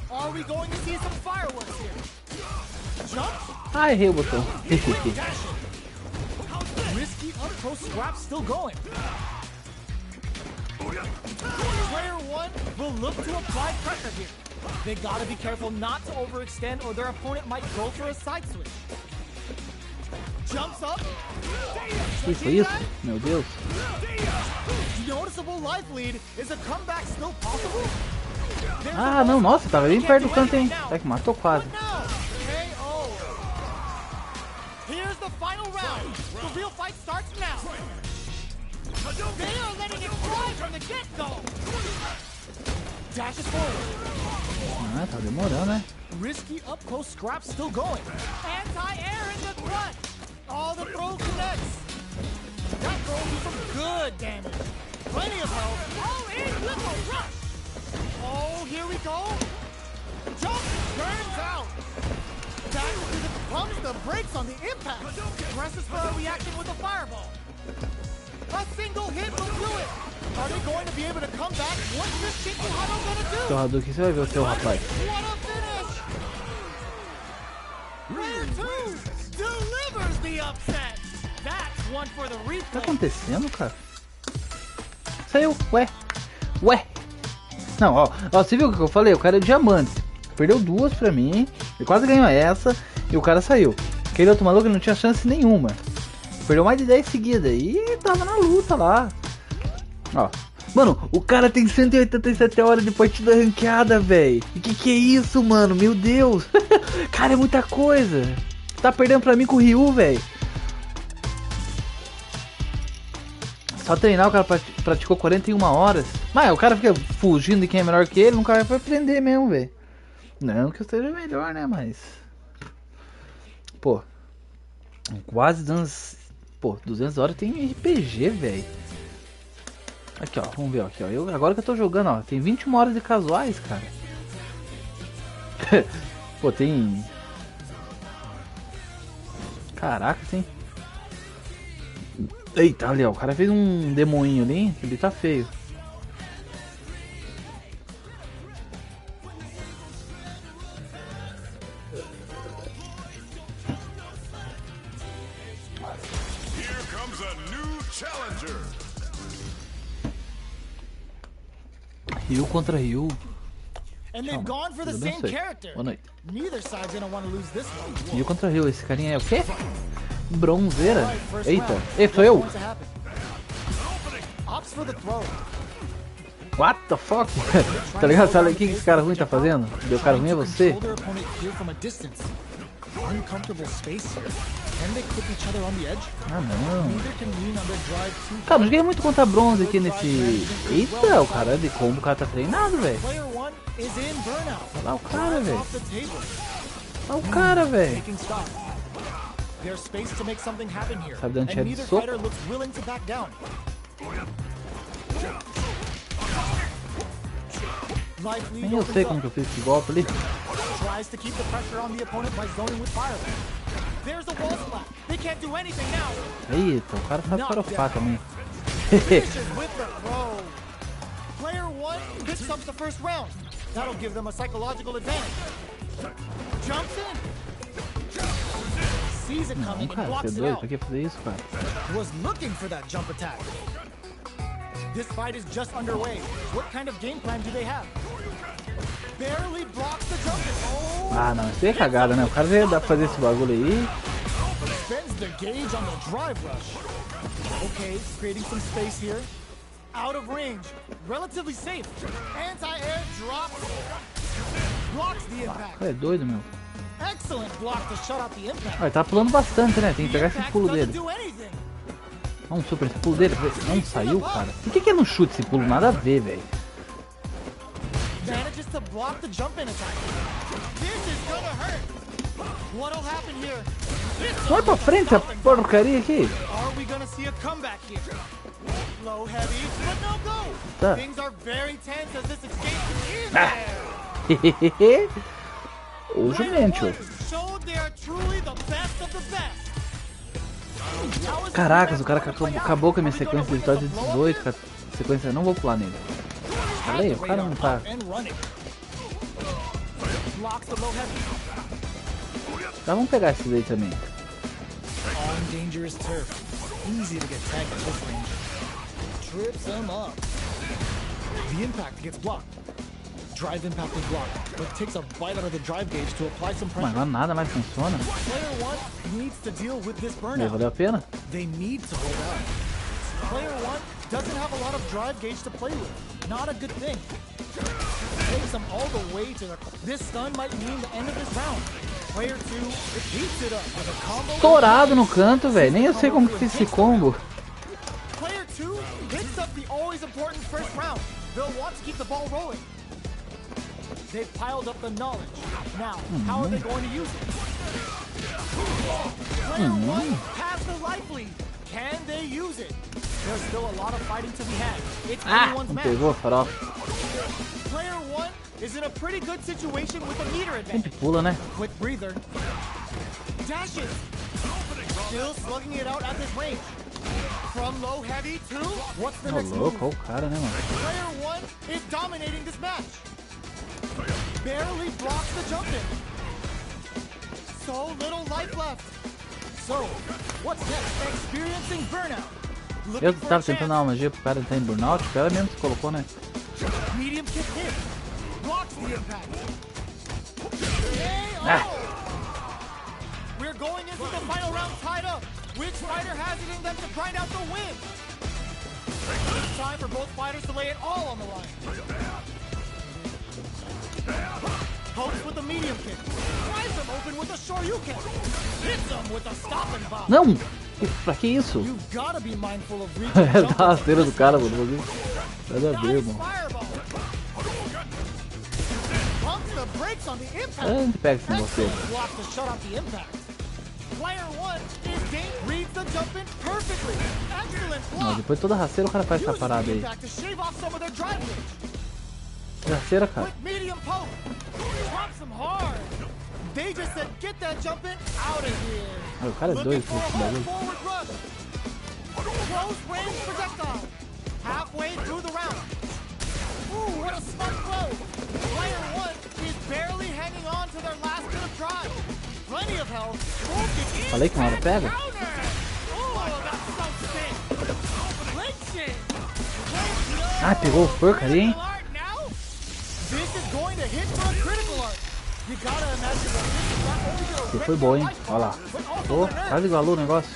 Are we going to see some fireworks here? Jump. Ah, errei o botão. Risky up close scrap still going. Player 1 will look to apply pressure here. They gotta be careful not to overextend or their opponent might go for a side switch. Jumps up. Que foi isso? Meu Deus. Noticeable life lead. Is a comeback still possible? Ah, não, nossa, tava bem perto do canto, hein? É que matou quase. Here's the final round. The real fight starts now. They are letting it fly from the get-go. Dashes forward. Ah, tá demorando, né? Risky up close scrap still going. Anti-air in the front. All the throw connects. That throw will do some good damage. Plenty of health. All in with a rush. Oh, here we go. Jump turns out. Back to the pumps the brakes on the impact. Presses for a reaction with a fireball. A single hit will do it. Are they going to be able to come back? What's this Chico Hado gonna do? Seu Hadouken, você vai ver o seu rapaz. What a finish! Player 2 delivers the upset. That's one for the replay. O que tá acontecendo, cara? Saiu, ué. Não, ó, você viu o que eu falei? O cara é diamante. Perdeu duas pra mim. Ele quase ganhou essa. E o cara saiu. Aquele outro maluco não tinha chance nenhuma. Perdeu mais de 10 seguidas. E tava na luta lá. Ó. Mano, o cara tem 187 horas de partida ranqueada, velho. E que é isso, mano? Meu Deus. Cara, é muita coisa. Tá perdendo pra mim com o Ryu, velho. só treinar, o cara praticou 41 horas. Mas o cara fica fugindo de quem é melhor que ele, nunca vai aprender mesmo, velho. Não que eu esteja melhor, né, mas... Pô, quase 200 horas tem RPG, velho. Aqui, ó, vamos ver, aqui, ó. Agora que eu tô jogando, ó, tem 21 horas de casuais, cara. Pô, tem... Caraca, tem... Eita, ali, ó, o cara fez um demoinho ali, ele tá feio. Ryu contra Ryu. Boa noite. Ryu contra Ryu, esse carinha é o quê? Bronzeira? Eita, ei, sou eu? What the fuck? Tá ligado? Sabe o que esse cara ruim tá fazendo? O cara ruim é você? Ah, não. Cara, não joguei muito contra bronze aqui nesse... Eita, o cara de combo, o cara tá treinado, velho. Olha lá o cara, velho. Olha o cara, velho. Sabe de onde é de soco? Nem eu sei como que eu fiz esse golpe ali. Eita, o cara sabe farofar também. Não, cara, você é doido? Pra que fazer isso, cara? This fight is just underway. What kind of game plan do they have? Barely blocks the jump. Ah, não, isso aí é cagada, né? O cara já dá pra fazer esse bagulho aí. Spends the gauge on the drive rush. Okay, creating some space here. Out of range, relatively safe. Anti-air drop. Blocks the impact. É doido, meu. Excellent block to shut out the impact. Ele tá pulando bastante, né? Tem que pegar esse pulo dele. Vamos super, esse pulo dele não saiu, cara. Por que não chuta esse pulo? Nada a ver, velho. Vai pra frente a porcaria aqui. Tá. O jumento. Caracas, o cara acabou com a minha sequência de vitória de 18. Sequência, não vou pular nele. Falei, o cara não tá. Tá, vamos pegar esse daí também. Drive impact is blocked, but takes a bite out of the drive gauge to apply some pressure. Mas nada mais funciona. Player 1 needs to deal with this burnout. Valeu a pena? They need to hold out. Player 1 doesn't have a lot of drive gauge to play with. Not a good thing. Takes them all the way to the... This stun might mean the end of this round. Player 2 beats it up with a combo. Estourado no canto, velho. Nem eu sei como que fiz esse combo. Player 2 hits up the always important first round. They'll want to keep the ball rolling. They've piled up the knowledge. Now, how are they going to use it? Player 1 has the life lead. Can they use it? There's still a lot of fighting to be had. It's anyone's match. Pegou a farofa. Player 1 is in a pretty good situation with a meter Sempre advantage. pula, né? Quick breather. Dashes. Still slugging it out at this range. From low heavy to what's the next move? Louco, o cara, né, mano? Player 1 is dominating this match. Barely blocks the jump in. So little life left. So, what's next? Experiencing burnout. Eu tava tentando dar uma magia pro cara entrar em burnout, o cara mesmo se colocou, né? Medium kick hit. Blocks the impact. We're going into the final round tied up. Which fighter has it in them to grind out the win? It's time for both fighters to lay it all on the line. Pokes with the medium kick. Tries them open with a Shoryuken. Hits them with a stopping bomb. Não! Pra que isso? You've gotta be mindful of reaching É da rasteira do cara, mano. Nada a ver, irmão. Onde pega esse negócio aí? Não, depois toda rasteira o cara faz essa parada aí. Rasteira, cara. Ah, o cara é doido com esse bagulho. Halfway through the round. Ooh, what a smart throw. Player 1 is barely hanging on to their last bit of drive. Plenty of health. Falei que uma hora pega? Ah, pegou o porco ali, hein? Você foi bom, hein? Olha lá. Oh, quase igualou o negócio.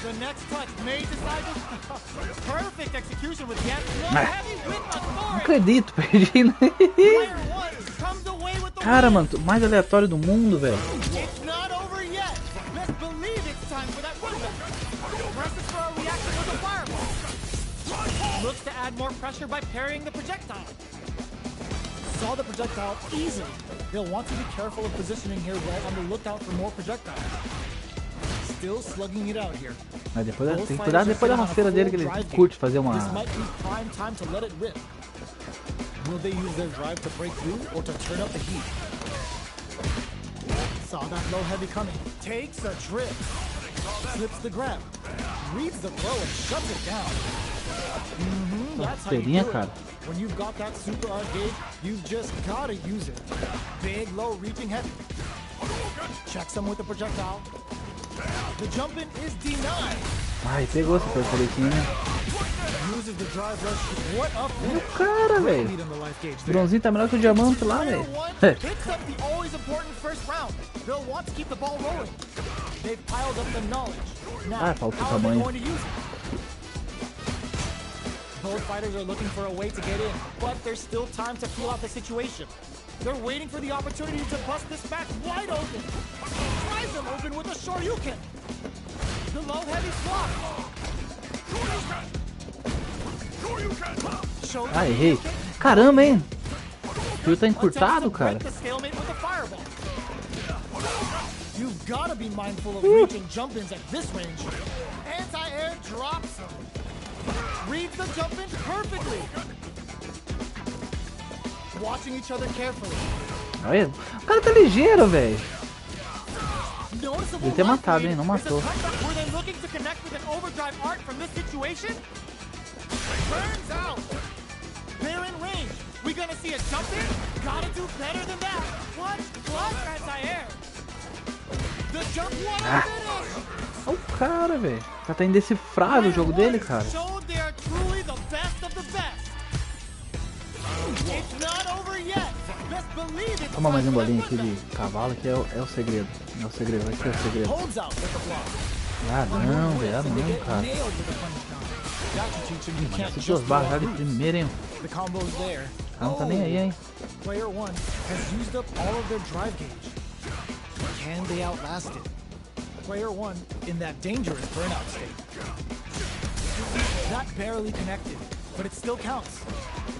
Não acredito, perdi, né? Cara, mano, mais aleatório do mundo, velho. Looks to add more pressure by parrying the projectile. Saw the projectile easily. They'll want to be careful of positioning here while on the lookout for more projectiles. Still slugging it out here. Mas depois tem que cuidar depois da rasteira dele que ele curte fazer uma. This might be prime time to let it rip. Will they use their drive to break through or to turn up the heat? Saw that low heavy coming. Takes a trip. Slips the grab. Reads the throw and shuts it down. That's how you do it. When you've got that super art gauge, you've just gotta use it. Big, low, reaching heavy. Checks him with the projectile. The jump in is denied. Ai, pegou essa perfuretinha. Uses the drive rush. What up? O cara, velho. O bronzinho tá melhor que o diamante lá, velho. Picks up the always important first round. They'll want to keep the ball rolling. They've piled up the knowledge. Now, falta o how are they tamanho. going to use it? Both fighters are looking for a way to get in, but there's still time to feel out the situation. They're waiting for the opportunity to bust this match wide open. Tries them open with a Shoryuken. The low heavy swap. Ah, errei. Caramba, hein? O fio tá encurtado, cara. You've gotta be mindful of reaching jump-ins at this range. Anti-air drops him. Reads the jump-in perfectly. Watching each other carefully. Olha, o cara tá ligeiro, velho. Devia ter matado, hein? Não matou. Were they looking to connect with an overdrive art from this situation? Turns out they're in range. We gonna see a jump-in? Gotta do better than that. What? Plus anti-air. The jump one finish. Olha o cara, velho. Tá indecifrável o jogo dele, cara. Toma mais um bolinho aqui de cavalo que é o segredo. É o segredo, vai ser o segredo. Ah não, velho, ah não, cara. Essas duas barras já de primeira, hein? O cara não tá nem aí, hein? Player 1 has used up all of their drive gauge. Can they outlast it? Player 1 in that dangerous burnout state. That barely connected, but it still counts.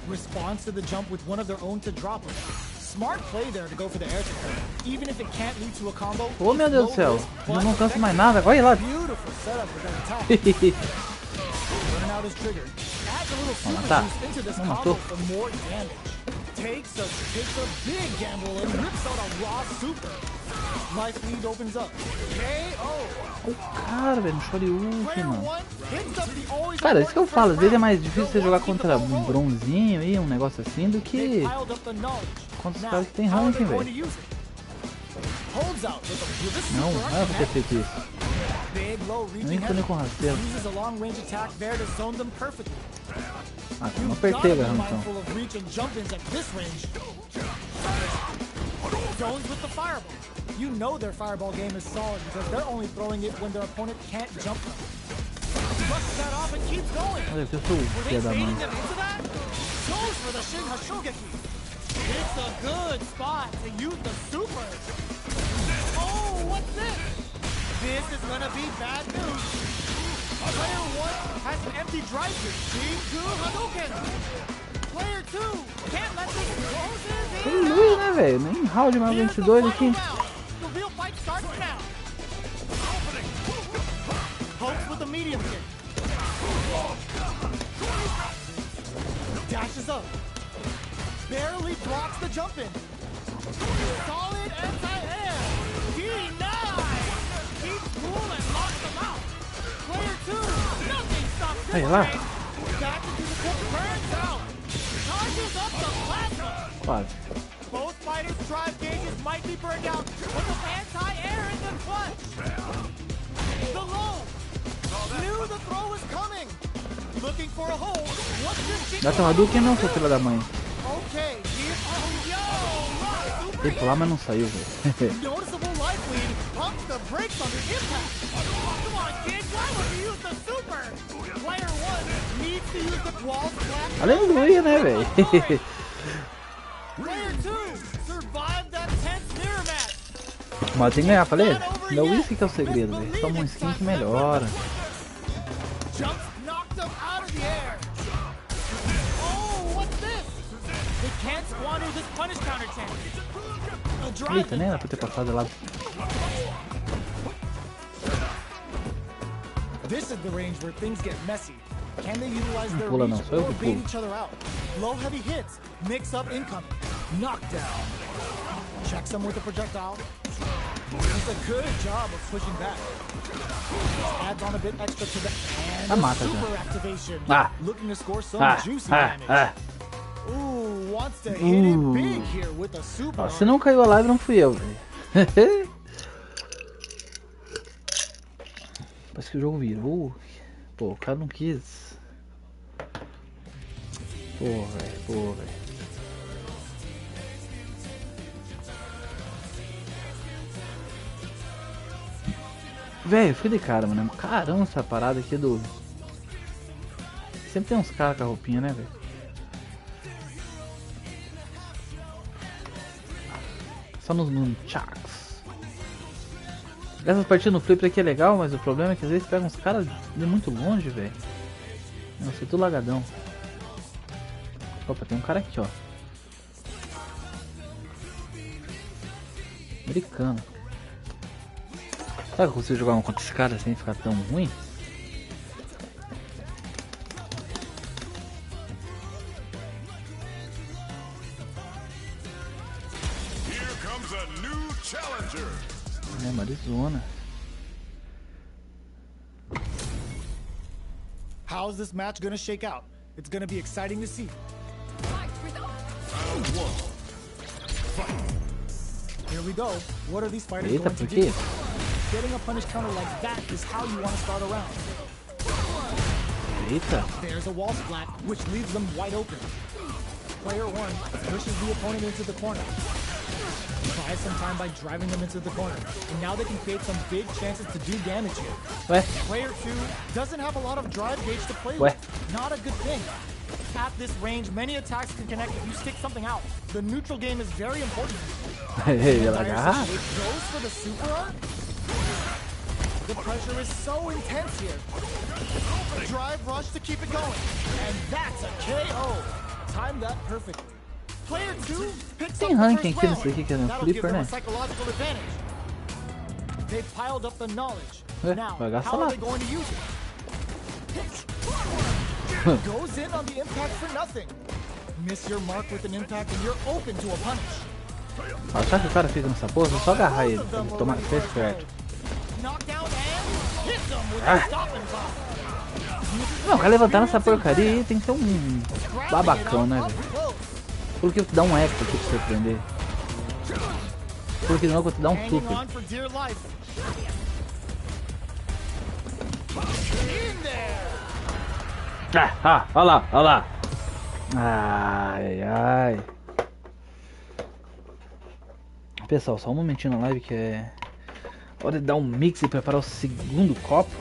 Responds to the jump with one of their own to drop it. Smart play there to go for the air to even if it can't lead to a combo. Oh meu Deus do céu, eu não canso mais nada. Olha lá. Beautiful setup for that attack. Burnout is triggered. Adds a little super boost into this combo for more damage. Takes a big gamble and rips out a raw super. Life lead opens up. O cara, velho, no Shoryuken, mano. Cara, isso que eu falo, às vezes é mais difícil você jogar contra um bronzinho aí, um negócio assim, do que contra os caras que tem ranking, velho. Não era pra ter feito isso. Nem tô nem com rasteiro. Ah, tá, não apertei agora, então. Zones with the fireball. You know their fireball game is solid because they're only throwing it when their opponent can't jump them. Busts that off and keeps going. Olha, eu sou o filho da mãe. Goes for the Shin Hashogeki. It's a good spot to use the super. Oh, what's this? This is gonna be bad news. Player 1 has an empty drive through. Hadouken. Player 2 can't let this close. Tem luz, né, velho? Nem round mais 22 aqui. The real fight starts now. Hopes with the medium kick. Dashes up. Barely blocks the jump in. Solid anti-air. Denied. Keeps cool and locks them out. Player 2, nothing stops him. Aí lá. Back into the pit, burns out. Charges up the plasma. Quase. Both fighters' drive gauges might be burned out, but the anti-air in the clutch. The low. Knew the throw was coming. Looking for a hold. What's this? Dá teu Hadouken não, seu filho da mãe. Okay. Ele pular, mas não saiu, velho. Noticeable life lead. Pumps the brakes on the impact. Come on, kid. Why would you use the super? Player 1 needs to use the wall slap. Aleluia, né, velho? Player 2 survived that tense mirror match. Mas tem que ganhar, falei? Não, isso que é o segredo, velho. Toma um skin que melhora. Jumps knocked him out of the air. Oh, what's this? They can't squander this punish counter chance. Eita, nem era pra ter passado lá. This is the range where things get messy. Can they utilize their Pula reach não, só eu or que bait pulo. each other out? Low heavy hits, mix up incoming, knockdown. Checks him with a projectile. Does a good job of pushing back. Adds on a bit extra to the and mata já. super activation. Looking to score some juicy damage. Ooh, wants to hit it big here with a super. Ó, se não caiu a live, não fui eu, velho. Parece que o jogo virou. Pô, o cara não quis. Pô, velho, pô, velho. Velho, fui de cara, mano. Caramba, essa parada aqui do. Sempre tem uns caras com a roupinha, né, velho? Só nos nunchucks. Essas partidas no flipper aqui é legal, mas o problema é que às vezes pega uns caras de muito longe, velho. Nossa, é tudo lagadão. Opa, tem um cara aqui, ó. Americano. Será que eu consigo jogar um contra esse cara sem ficar tão ruim? É, Marizona. How's this match gonna shake out? It's gonna be exciting to see. Here we go. What are these fighters Eita, going to por do? quê? Getting a punish counter like that is how you want to start a round. Eita. There's a wall splat, which leaves them wide open. Player 1 pushes the opponent into the corner. Buys some time by driving them into the corner. And now they can create some big chances to do damage here. Ué? Player 2 doesn't have a lot of drive gauge to play Ué? with. Not a good thing. At this range, many attacks can connect if you stick something out. The neutral game is very important. Ela agarra. It goes for the super art. The pressure is so intense here. A drive rush to keep it going. And that's a KO. Timed that perfectly. Player 2 picks Tem up ranking the aqui first nesse aqui que é no That'll give flipper, them a né? psychological advantage. They've piled up the knowledge. Ué, Now, vai gastar how are lá. they going to use it? Goes in on the impact for nothing. Miss your mark with an impact and you're open to a punish. Ó, sabe que o cara fica nessa pose? É só agarrar ele. Pra ele tomar fez perto. Knockdown and hits them with a stop and pop. Não, vai levantar nessa porcaria aí, tem que ser um babacão, né, velho? Por que eu te dar um eco aqui pra você prender? Por que não eu vou te dar um super? Olha lá, olha lá. Ai, ai. Pessoal, só um momentinho na live que é hora de dar um mix e preparar o segundo copo.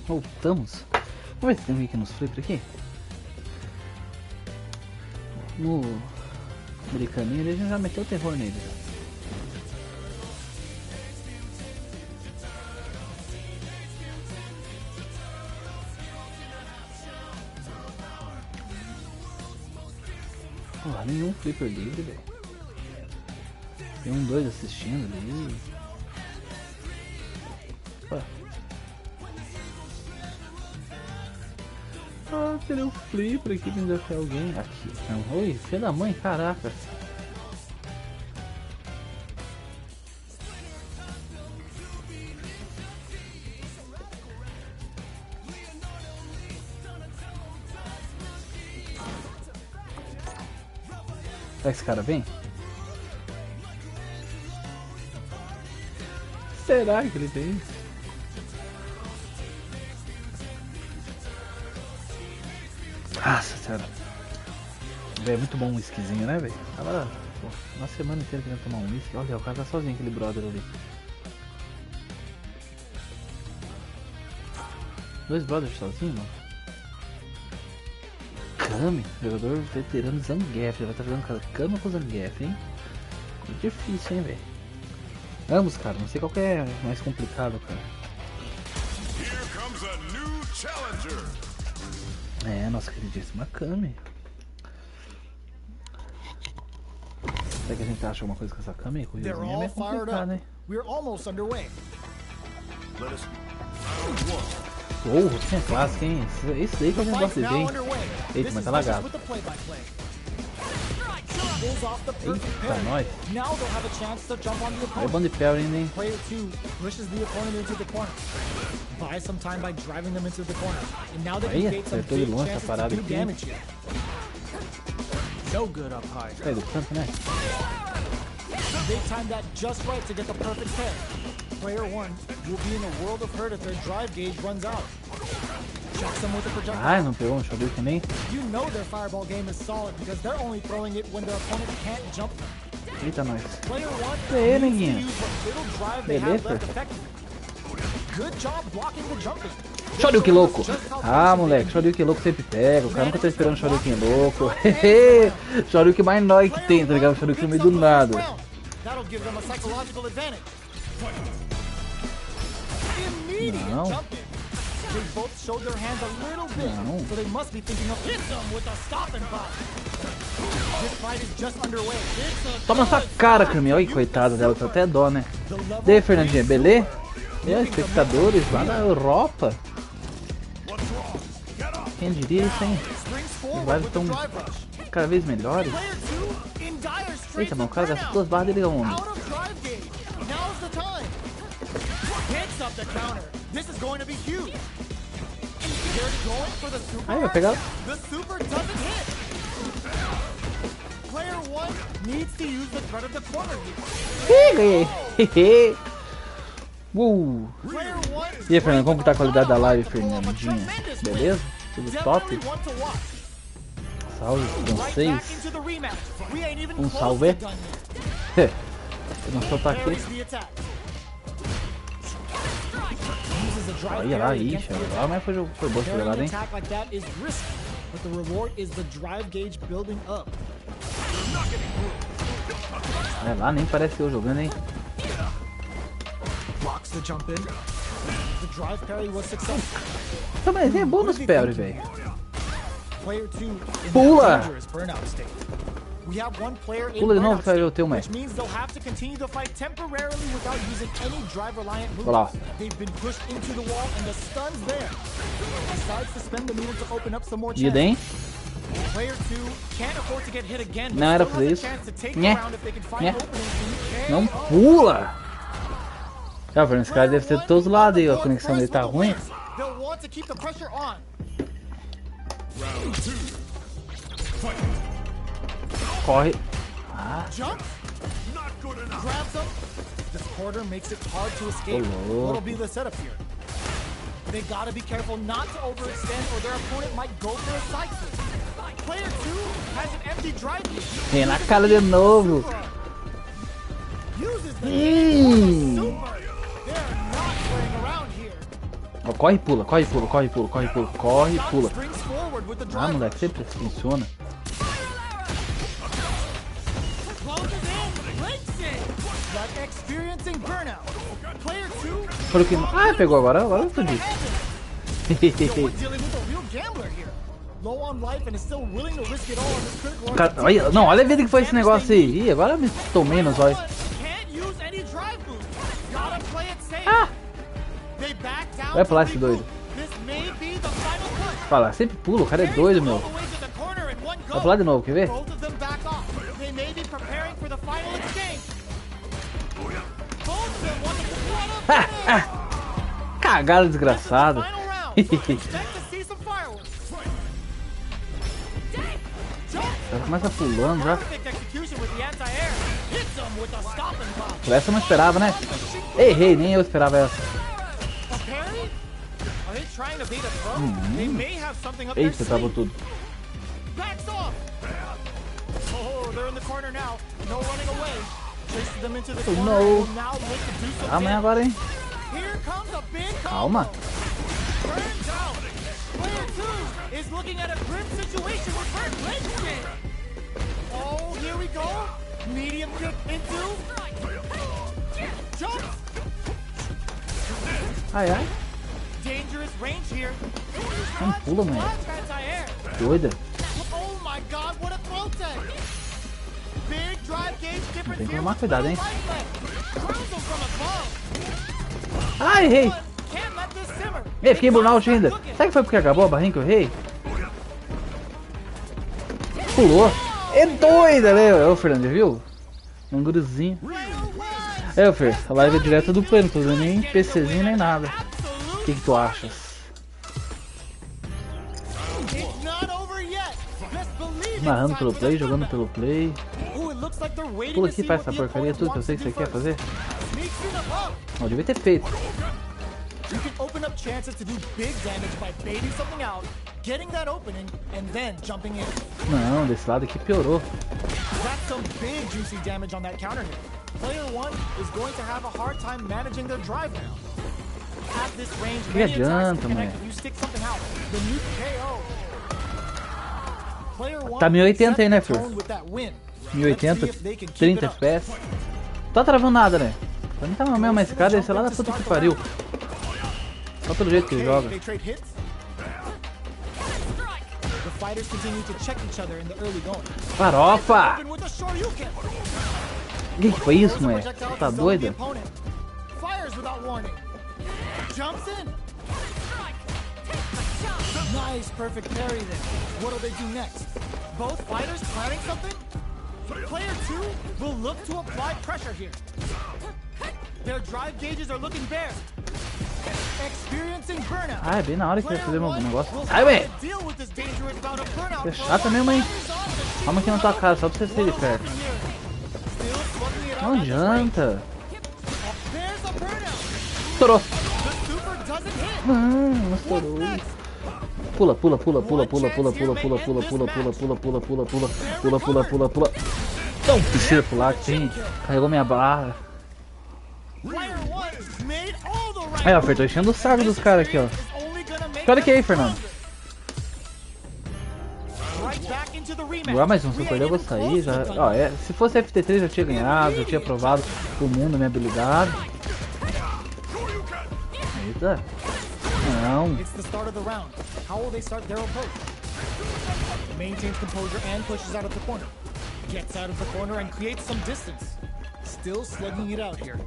Voltamos. Vamos ver se tem um aqui nos flipper aqui. No americaninho ele já meteu o terror nele. Porra, nenhum flipper livre, velho. Tem um dois assistindo ali. Ah, teria um flipper aqui pra desafiar alguém. Aqui. Não. Oi, filho da mãe, caraca. Será que esse cara vem? Será que ele vem? Nossa senhora. É muito bom um whiskyzinho, né, velho? Tava uma semana inteira querendo tomar um whisky. Olha, o cara tá sozinho, aquele brother ali. Dois brothers sozinhos, mano. Kami, jogador veterano Zangief. Já vai estar jogando Kami com Zangief, hein? É difícil, hein, velho? Ambos, cara. Não sei qual que é mais complicado, cara. É, nossa queridíssima Kami. Será que a gente acha alguma coisa com essa Kami? Corridazinha é meio complicado, né? Tem clássico, hein? Isso daí que eu gosto de ver, hein? Eita, mas tá lagado. Eita, nós. É bom de pé ainda, hein? Aí, acertou de longe essa parada aqui. É do canto, né? Player 1 will be in a world of hurt if their drive gauge runs out. Check them with a projectile. Ai, não pegou um Shoryuken nem. You know their fireball game is solid because they're only throwing it when their opponent can't jump them. Eita, nós. Player 1 É, needs to neguinho. use what little drive they have left effectively. Good job blocking the jumping. Shoryuken louco. Ah, moleque, Shoryuken louco sempre pega. O cara nunca tá esperando Shoryuken louco. Shoryuken mais nóis que tem, tá ligado? Shoryuken no meio do nada. That'll give them a psychological advantage. Não. They both showed their hands a little bit, so they must be thinking of hit them with a stop and pop. This fight is just underway. Toma essa cara, Kami. Olha, coitada dela, tá até dó, né? Daí, Fernandinha, beleza? Espectadores lá da Europa. Quem diria isso, hein? Os vários estão cada vez melhores. Eita, mano, o cara gastou duas barras dele aonde? Aí, vai pegar. Ih, ganhei. E aí, Fernando, como que tá a qualidade da live, Fernandinho? Beleza? Tudo top? Salve, francês. Um salve. Eu não sou pra aqui. Olha lá, ixi, lá, mas foi boa essa jogada, hein? É lá, nem parece que eu jogando, hein? Mas é bom nos parry, velho. Pula! Pula de novo pra eu ter um match. Olha lá. Vida, hein? Não era pra fazer isso. Nhé. Nhé. Não pula! Tá vendo? Esse cara deve ser de todos os lados aí, a conexão dele tá ruim. Corre. Ah. Vem na cara de novo. Ó, corre e pula, corre e pula, corre e pula, corre e pula, corre e pula. Ah, moleque, sempre funciona. Foi o que... Ah, pegou agora eu fudi. Cara, olha, não, olha a vida que foi esse negócio aí. Ih, agora eu me tomei nos olhos. Ah! Vai pular esse doido. Fala, sempre pula, o cara é doido, meu. Vai pular de novo, quer ver? Cagada desgraçada. Ela começa pulando já. Essa eu não esperava, né? Errei, nem eu esperava essa. Eita, travou tudo. Não. Calma aí agora, hein? Calma. Ai, ai. Não pula, mano. Doida. Tem que tomar cuidado, hein? Ai, errei. Ei, fiquei em burnout ainda. Será que foi porque acabou a barrinha que eu errei? Pulou. É doida, né? Ô, Fernando, viu? Um guruzinho. É, Fer, a live é direto do play, não tô usando nem PCzinho nem nada. O que tu achas? Narrando pelo play, jogando pelo play. Pula aqui, faz essa porcaria, tudo que eu sei que você quer fazer. Não, devia ter feito. Não, desse lado aqui piorou. Que adianta, mano? Tá 1080 aí, né, Fer? 1080, 30 FPS. Não tá travando nada, né? Pra mim tá uma mesma escada, esse lá da puta que pariu. Só pelo jeito que ele joga. Farofa! Que foi isso, moleque? Tá doida? Nice, perfect parry there. What'll they do next? Both fighters planning something? Player 2 will look to apply pressure here. Their drive gauges are looking bare. Experiencing burnout. Ah, é bem na hora que vai fazer meu negócio. Ai, ué! É chata mesmo, hein? Calma aqui na tua casa, só pra você ser de perto. Não adianta. Estourou. Não estourou. Pula, pula, pula, pula, pula, pula, pula, pula, pula, pula, pula, pula, pula, pula, pula, pula, pula, pula, pula. Não precisa pular, sim. Carregou minha barra. Aí, ó, Fer, tô enchendo o saco dos caras aqui, ó. Olha que aí, Fernando. Igual mais um, se eu perder eu vou sair. Já... Ó, se fosse FT3 eu já tinha ganhado, já tinha provado pro mundo a minha habilidade. Eita. Não. Maintains composure and pushes out of the corner. Gets out of the corner and creates some distance. Still slugging it out here.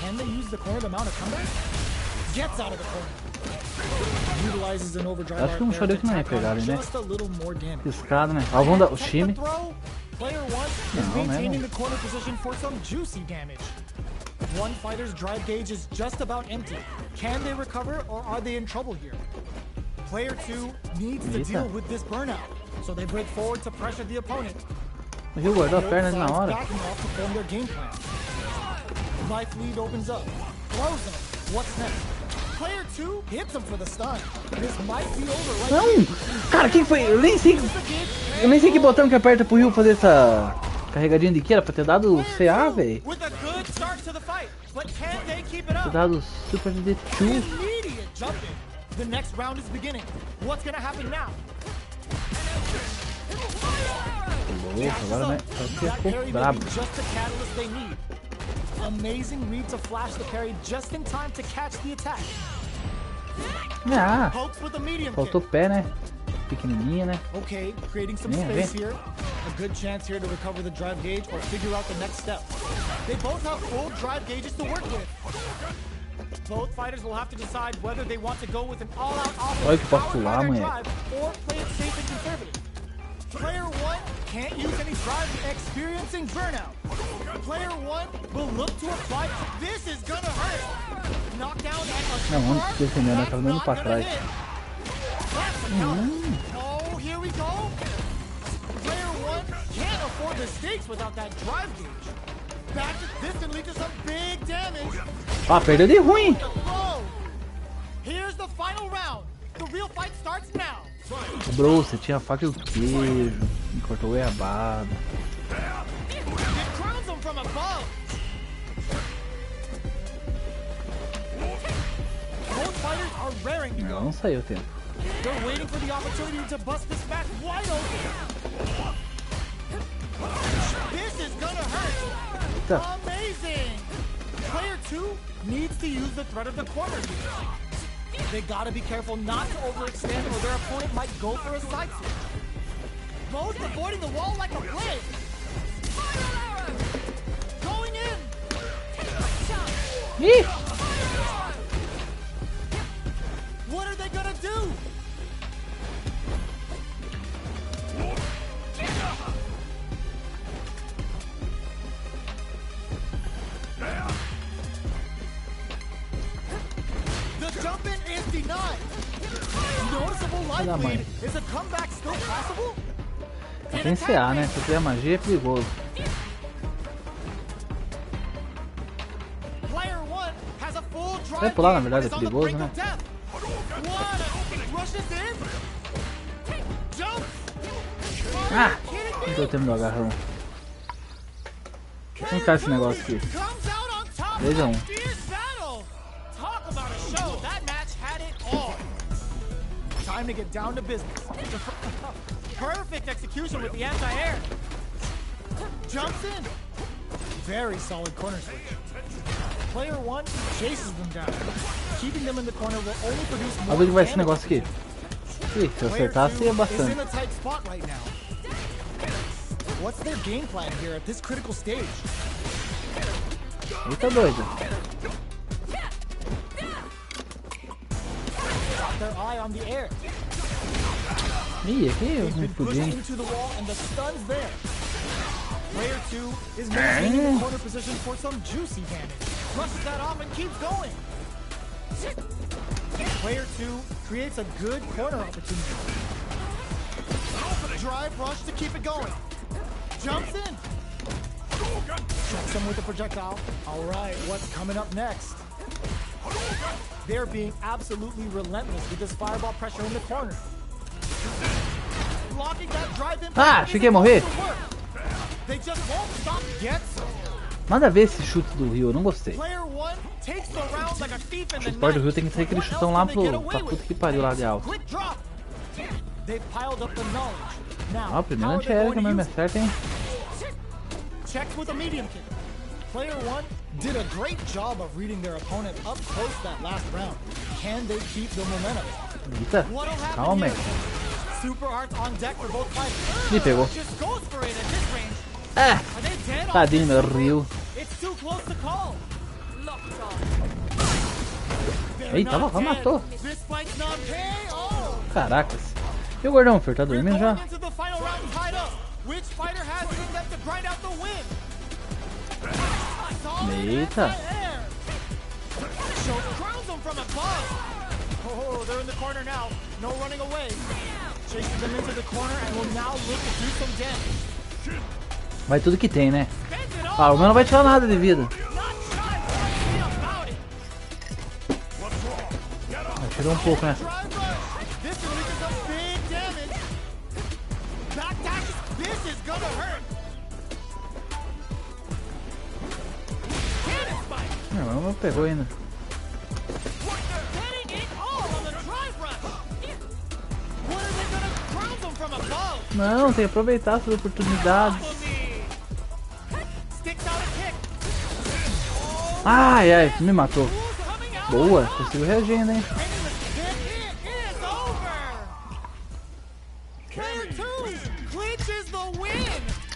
Can they use the corner to mount a comeback? Gets out of the corner. Utilizes an overdrive. Acho que um chorei que não é pegado, né? Escada, né? Ó, vamos dar o time. Player 1 is maintaining the corner position for some juicy damage. One fighter's drive gauge is just about empty. Can they recover or are they in trouble here? Player 2 needs to deal with this burnout, so they break forward to pressure the opponent. Viu, guardou a perna na hora. Life lead opens up. Throws him. What's next? Player 2 hits him for the stun. This might be over right Não! Cara, quem foi? Eu nem sei que botão que aperta pro Rio fazer essa carregadinha de que era pra ter dado o CA, velho. Você dado Super DD2. Immediate jump in. The next round is beginning. What's gonna happen now? Agora vai ficou brabo. Just the catalyst they need. Amazing read to flash the parry just in time to catch the attack. Ah, Pokes with the medium faltou kick. pé, né? Pequenininha, né? Okay, creating some space here. A good chance here to recover the drive gauge or figure out the next step. They both have full drive gauges to work with. Both fighters will have to decide whether they want to go with an all-out Olha que offense posso powered pular, by their moleque. drive or play it safe and conservative. Player 1 can't use any drive, experiencing burnout. Player 1 will look to apply. This is gonna hurt. Knockdown and Não, vamos defendendo, ela tá andando pra trás. Oh, here we go. Player 1 can't afford the stakes without that drive gauge. Back this can lead to some big damage. Ah, perdeu de ruim. Here's the final round. The real fight starts now. Bro, você tinha a faca e o queijo. Me cortou goiabada. It crowns them from above. Both fighters are raring to go. Não saiu o tempo. They're waiting for the opportunity to bust this match wide open. This is gonna hurt. Eita. Amazing. Player 2 needs to use the threat of the corner here. They gotta be careful not to overextend or their opponent might go for a side switch. Both avoiding the wall like a plague. Going in. Ih! What are they gonna do? The jump in is denied. Noticeable life lead. Is a comeback still possible? Tem CA, né? Se tiver magia é perigoso. Player 1 has a full drive. Vai pular, na verdade, é perigoso, né? Ah! Não deu tempo do agarrão. Vem cá esse negócio aqui. 2-1. Time to get down to business. Perfect execution with the anti-air. Jumps in. Very solid corner switch. Player 1 chases them down. Keeping them in the corner will only produce more. Olha o que vai esse negócio aqui. Ih, se eu acertasse ia is bastante. in a tight spot right now. What's their game plan here at this critical stage? Ele tá doido. Got their eye on the air. Ih, aqui eu me Been pushed fudi. into the wall and the stun's there. Player 2 is maintaining the corner position for some juicy damage. Brushes that off and keeps going. Player 2 creates a good corner opportunity. Drive rush to keep it going. Jumps in. Checks him with a projectile. All right, what's coming up next? They're being absolutely relentless with this fireball pressure in the corner. Blocking that drive in. Ah, achei que ia morrer. They just won't stop yet. Nada a ver esse chute do Rio, eu não gostei. Player 1 takes the round like a thief in the O esporte do Rio night. tem que ser aquele chutão lá pra puta que pariu lá de alto. Quick drop. They piled up the knowledge. Now, Ó, primeiro how are they anti-aéreo going que to não me use it? acerta, hein? Checks with a medium kick. Player 1 did a great job of reading their opponent up close that last round. Can they keep the momentum? Eita, What'll happen calma here? aí. Super hearts on deck for both fighters. Ih, pegou. Just goes for it at this range. Ah, Are they dead? tadinho meu Rio. It's too close to call. Locked on. Eita, ela matou. This fight's not KO. Caracas. E o Gordão, Fer, tá We're dormindo going já? into the final round tied up. Which fighter has it in them to grind out the win? Eita. Show crowns them from above. Oh, they're in the corner now. No running away. Chases them into the corner and will now look to do some damage. Vai tudo que tem, né? Spends it all. Ah, o meu não vai tirar nada de vida. Not shy about it. Ah, tirou um pouco, né? Drive rush. This can lead to some big damage. Back dash. This is gonna hurt. Cannon spike. Não, não pegou ainda. Não, tem que aproveitar essas oportunidades. Ai, ai, me matou. Boa, consigo reagindo, hein?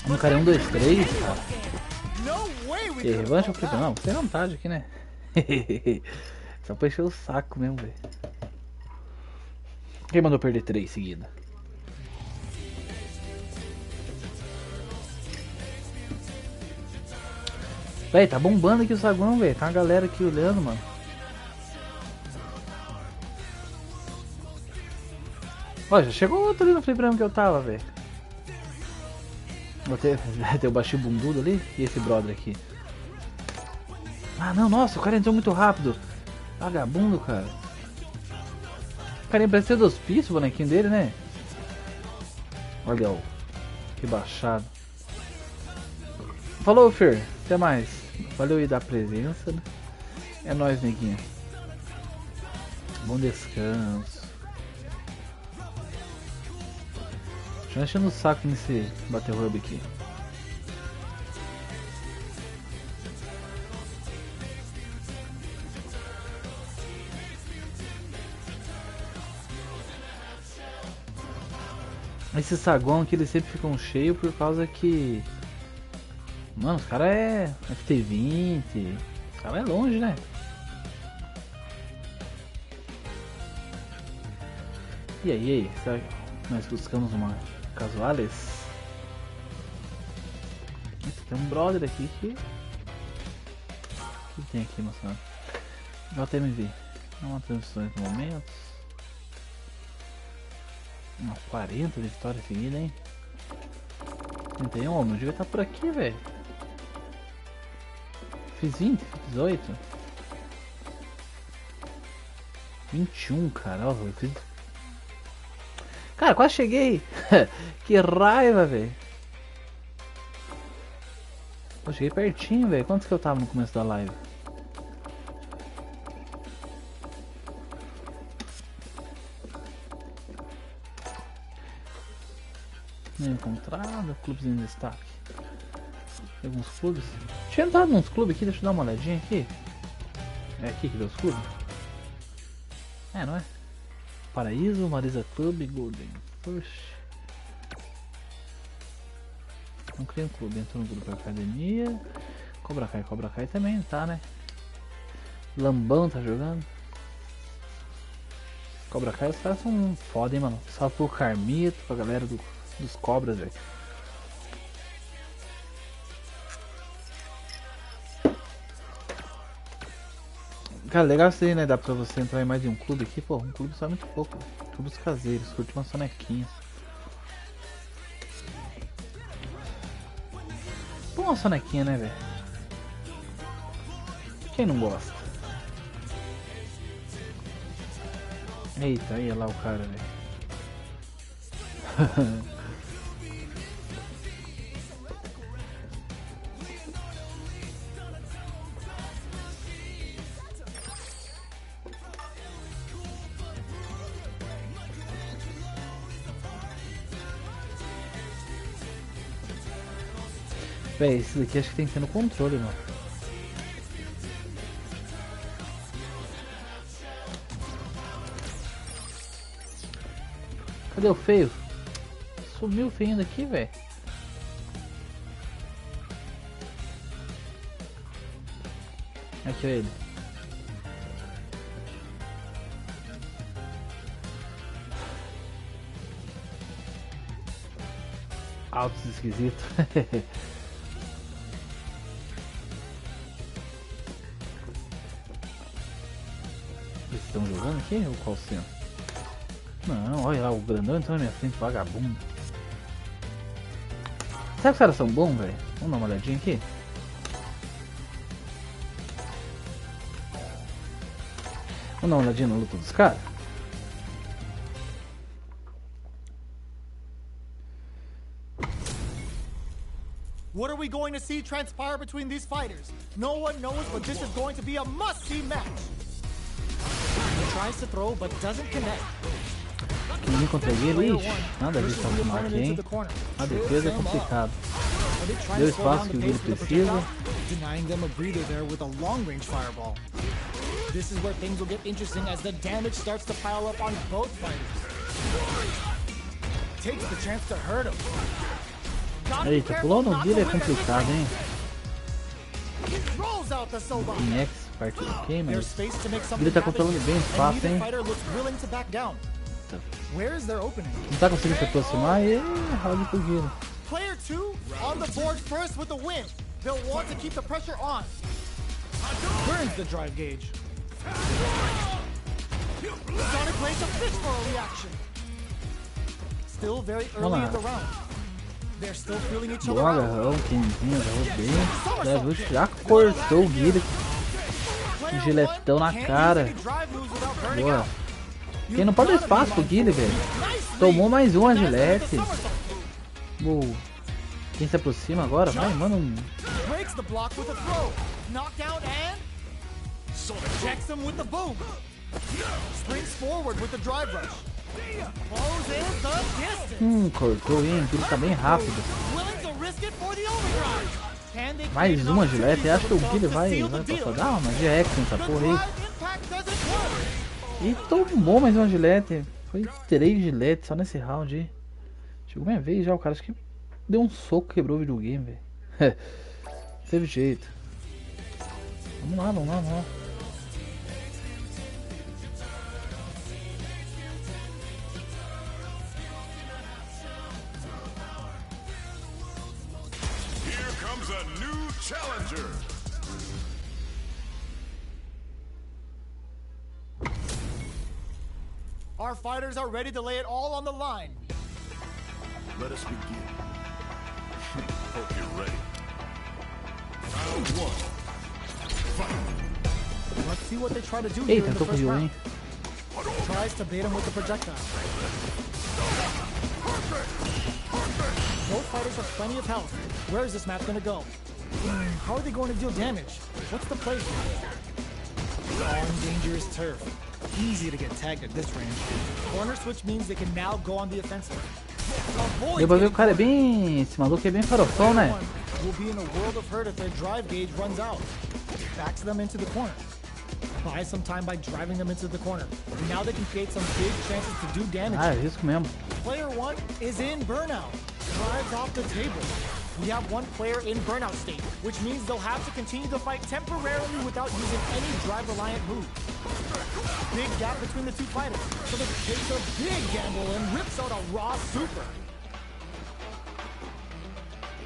No cara, 1, 2, 3, cara. Que revanche ou flip? Não, tem vantagem aqui, né? Só pra encher o saco mesmo, velho. Quem mandou perder 3 seguida? Véi, tá bombando aqui o saguão, velho. Tá uma galera aqui olhando, mano. Ó, já chegou outro ali no fliperama que eu tava, velho. Tem o baixinho bundudo ali e esse brother aqui. Ah, não, nossa, o cara entrou muito rápido. Vagabundo, cara. O cara parece ser do hospício, o bonequinho dele, né? Olha, ó. Que baixado. Falou, Fer. Até mais. Valeu aí da presença, né? É nóis, neguinha. Bom descanso. Já enchendo o saco nesse Battle Hub aqui. Esse saguão aqui eles sempre ficam cheios por causa que... Mano, os caras é FT20. Os caras é longe, né? E aí? Será que nós buscamos uma casuales? Tem um brother aqui que... O que tem aqui, moçada? JMV. Não há transições no momento. Uma 40 de vitória seguida, hein? 31, meu devia estar por aqui, velho. Fiz 20, fiz 18. 21, cara. Ó, eu fiz... Cara, quase cheguei. Que raiva, velho. Eu cheguei pertinho, velho. Quantos que eu tava no começo da live? Não encontrado. Clubes em destaque. Tem alguns clubes. Tinha entrado nos clubes aqui. Deixa eu dar uma olhadinha aqui. É aqui que vê os clubes? É, não é? Paraíso, Marisa Club, Golden. Puxa. Não criei um clube, entrou no grupo da academia. Cobra Kai também tá, né? Lambão tá jogando. Cobra Kai, os caras são foda, hein, mano. Só pro Carmito, pra galera dos cobras, velho. Cara, legal isso aí, né? Dá pra você entrar em mais de um clube aqui. Pô, um clube só é muito pouco. Clubes caseiros, curte uma sonequinha. Pô, uma sonequinha, né, velho? Quem não gosta? Eita, aí lá o cara, velho. Véi, esse daqui acho que tem que ter no controle, mano. Cadê o feio? Sumiu o feio daqui, velho. Aqui é ele. Altos esquisito. Eles estão jogando aqui ou qual cena? Não, olha lá, o grandão entrou na minha frente, vagabundo. Será que os caras são bons, velho? Vamos dar uma olhadinha aqui. Vamos dar uma olhadinha na luta dos caras. What are we going to see transpire between these fighters? No one knows, but this is going to be a must-see match. He tries to throw, but doesn't connect. Ninguém contra ele. Ixi, nada a ver com o Mark, hein? A defesa é complicado. Deu o espaço que o Guilherme precisa. This is where things will get interesting as the damage starts to pile up on both fighters. Takes the chance to hurt him. Eita, pular no Guilherme é complicado, hein? Em X parte aqui, mas o Guilherme tá controlando bem fácil, hein? Não tá conseguindo se aproximar e round pro Guilherme. Player 2 on the board first with the win. They'll want to keep the pressure on. Burns the drive gauge. Sonic plays a fish for a reaction. Still very early in the round. They're still feeling each other out. Boa, Kenzinho, agarrou bem. Já cortou o Guilherme. Giletão na cara. Boa. Quem não pode dar espaço pro Guilherme, velho. Tomou mais um a Gilete. Boa. Quem se aproxima agora? Vai, manda um. Breaks the block with a throw. Knockdown and checks him with the boom. Springs forward with the drive rush. Closes the distance. Cortou, hein? Ele tá bem rápido. Willing to risk it for the overdrive. Mais uma Gilete. Acho que o Guilherme vai passar. Dá uma magia X nessa porra aí. E tomou mais uma Gilete. Foi 3 Giletes só nesse round aí. Chegou minha vez já, o cara acho que deu um soco, quebrou o videogame, velho. Teve jeito. Vamos lá, vamos lá, vamos lá. Here comes a new challenger. Our fighters are ready to lay it all on the line. Let us begin. Hope you're ready. Round 1. Fight. Let's see what they try to do here in the first round. Tries to bait him with the projectile. Both fighters have plenty of health. Where is this match going to go? How are they going to deal damage? What's the play here? On dangerous turf. Easy to get tagged at this range. Corner switch means they can now go on the offensive. Deu pra ver o cara é bem... Esse maluco é bem farofão, né? Will be in a world of hurt if their drive gauge runs out. Backs them into the corner. Buy some time by driving them into the corner. And now they can create some big chances to do damage. Ah, é risco mesmo. Player 1 is in burnout. Drives off the table. We have one player in burnout state, which means they'll have to continue the fight temporarily without using any drive-reliant move. Big gap between the two fighters, so they takes a big gamble and rips out a raw super.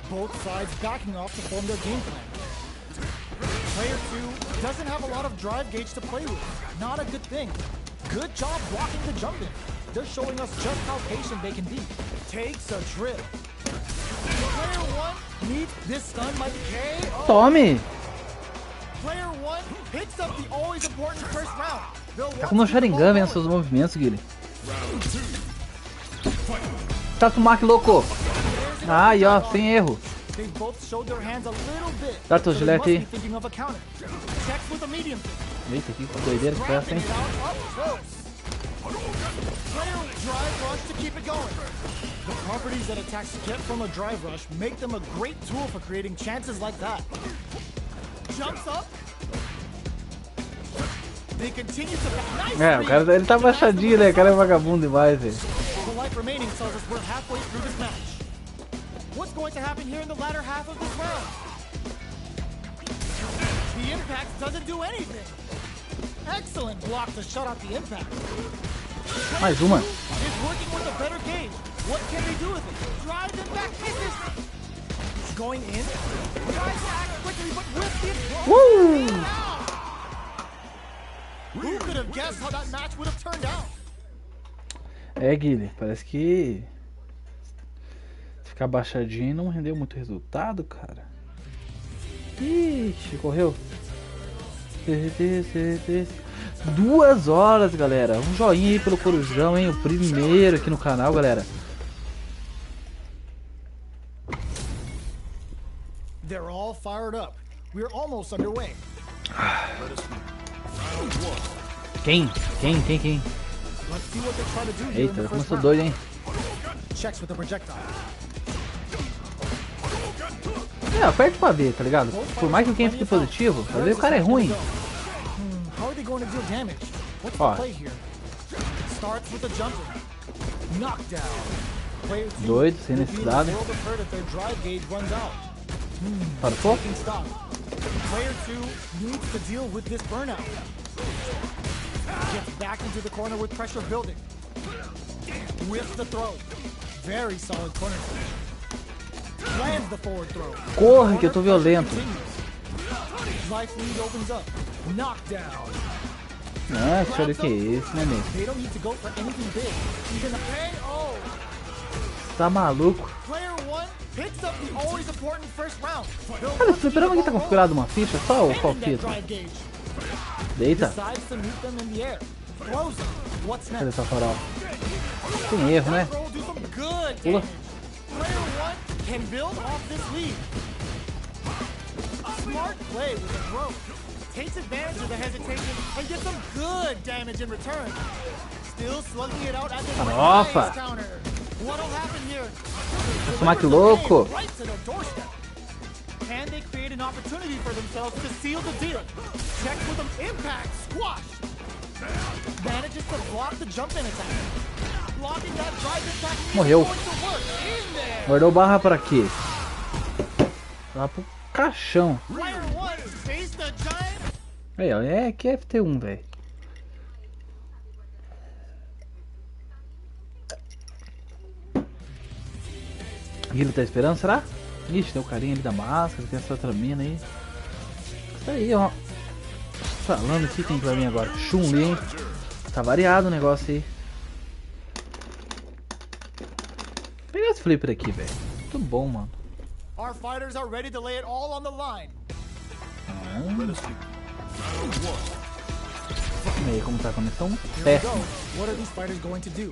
Both sides backing off to form their game plan. Player 2 doesn't have a lot of drive gauge to play with. Not a good thing. Good job blocking the jump in. They're showing us just how patient they can be. Takes a trip. Player 1 needs this stun by KO. Tome! Player 1 picks up the always important first round. Tá com o Sharingan vendo seus movimentos, Guilherme. Tá com o Mark louco. Ai, ó, sem erro. Tá, tô Gilete aí. Eita, que doideira que essa, hein? The properties that attacks get from a drive rush make them a great tool for creating chances like that. Jumps up. They continue to É, o cara ele tá baixadinho, né? O cara é vagabundo demais, velho. The life remaining tells us we're halfway through this match. What's going to happen here in the latter half of this round? The impact doesn't do anything. Excellent block to shut out the impact. Mais uma. Is working with a better gauge. What can they do with it? Drive them back, misses. Going in. Tries to act quickly, but with it. Woo! Who could have guessed how that match would have turned out? É, Guilherme, parece que ficar baixadinho não rendeu muito resultado, cara. Ixi, correu. 2 horas, galera. Um joinha aí pelo Corujão, hein? O primeiro aqui no canal, galera. They're all fired up. We're almost underway. Quem? Let's see what they try to do here in Eita, the first começou round. doido, hein? Checks with the projectile. É, aperta pra ver, tá ligado? Por mais que o game fique positivo, às vezes o cara é ruim. How are they going to deal damage? What's the Ó, play here? Starts with a jumping. Knockdown. Player 2 doido, sem will be in a necessidade. world of hurt if their drive gauge runs out. Para o foco. Taking stock. Player 2 needs to deal with this burnout. Gets back into the corner with pressure building. Whips the throw. Very solid corner. Lands the forward throw. Corre que eu tô violento. Life lead opens up. Knockdown. Ah, deixa eu ver o que é esse, né, nego? They don't need to go for anything big. Even a KO. Tá maluco? Player 1 picks up the always important first round. Cara, esse fliperama aqui tá configurado uma ficha só ou qual fita? Deita. Decides to meet them in the air. Throws them. What's Cadê next? essa farol? Tem erro, né? Throw do some good Pula. damage. Player 1 can build off this lead. Smart play with the throw. Takes advantage of the hesitation and gets some good damage in return. Still slugging it out at the Farofa. nice counter. What'll happen here? Mas que louco! Right to the doorstep. Can they create an opportunity for themselves to seal the deal? Check with an impact squash. Manages to block the jump in attack. Blocking that drive impact is Morreu. going to work. In there. Guardou barra pra quê? Lá pro caixão. Player 1 face the giant. Aí, ó, é que é FT1, velho. Ele tá esperando, será? Ixi, tem o carinha ali da máscara, tem essa outra mina aí. Isso aí, ó. Falando aqui, quem que vai vir agora? Chun-Li, hein? Tá variado o negócio aí. Vou pegar esse flipper aqui, velho. Muito bom, mano. Our fighters are ready to lay it all on the line. E aí, como tá a conexão? Here we Péssimo. go. What are these fighters going to do?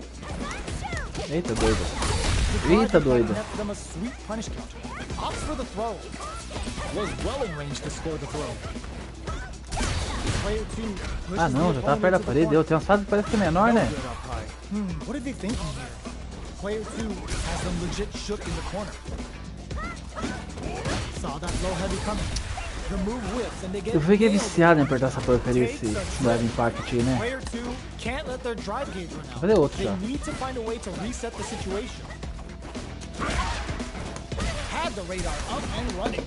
Eita, doido. The drive Eita, impact doido. nets them a sweet punish counter. Opts for the throw. Was well in range to score the throw. Player 2 pushes Ah não, the já tá opponent perto da into the parede. corner. Tem umas fases que parece que é menor, né? Good up high. What are they thinking here? Player 2 has them legit shook in the corner. Saw that low heavy coming. The move whips and they get Eu vi que é nailed. viciado em apertar essa porcaria, esse drive impact aí, né? Player 2 can't let their drive gauge run out. Vou fazer outro They já. need to find a way to reset the situation. Had the radar up and running.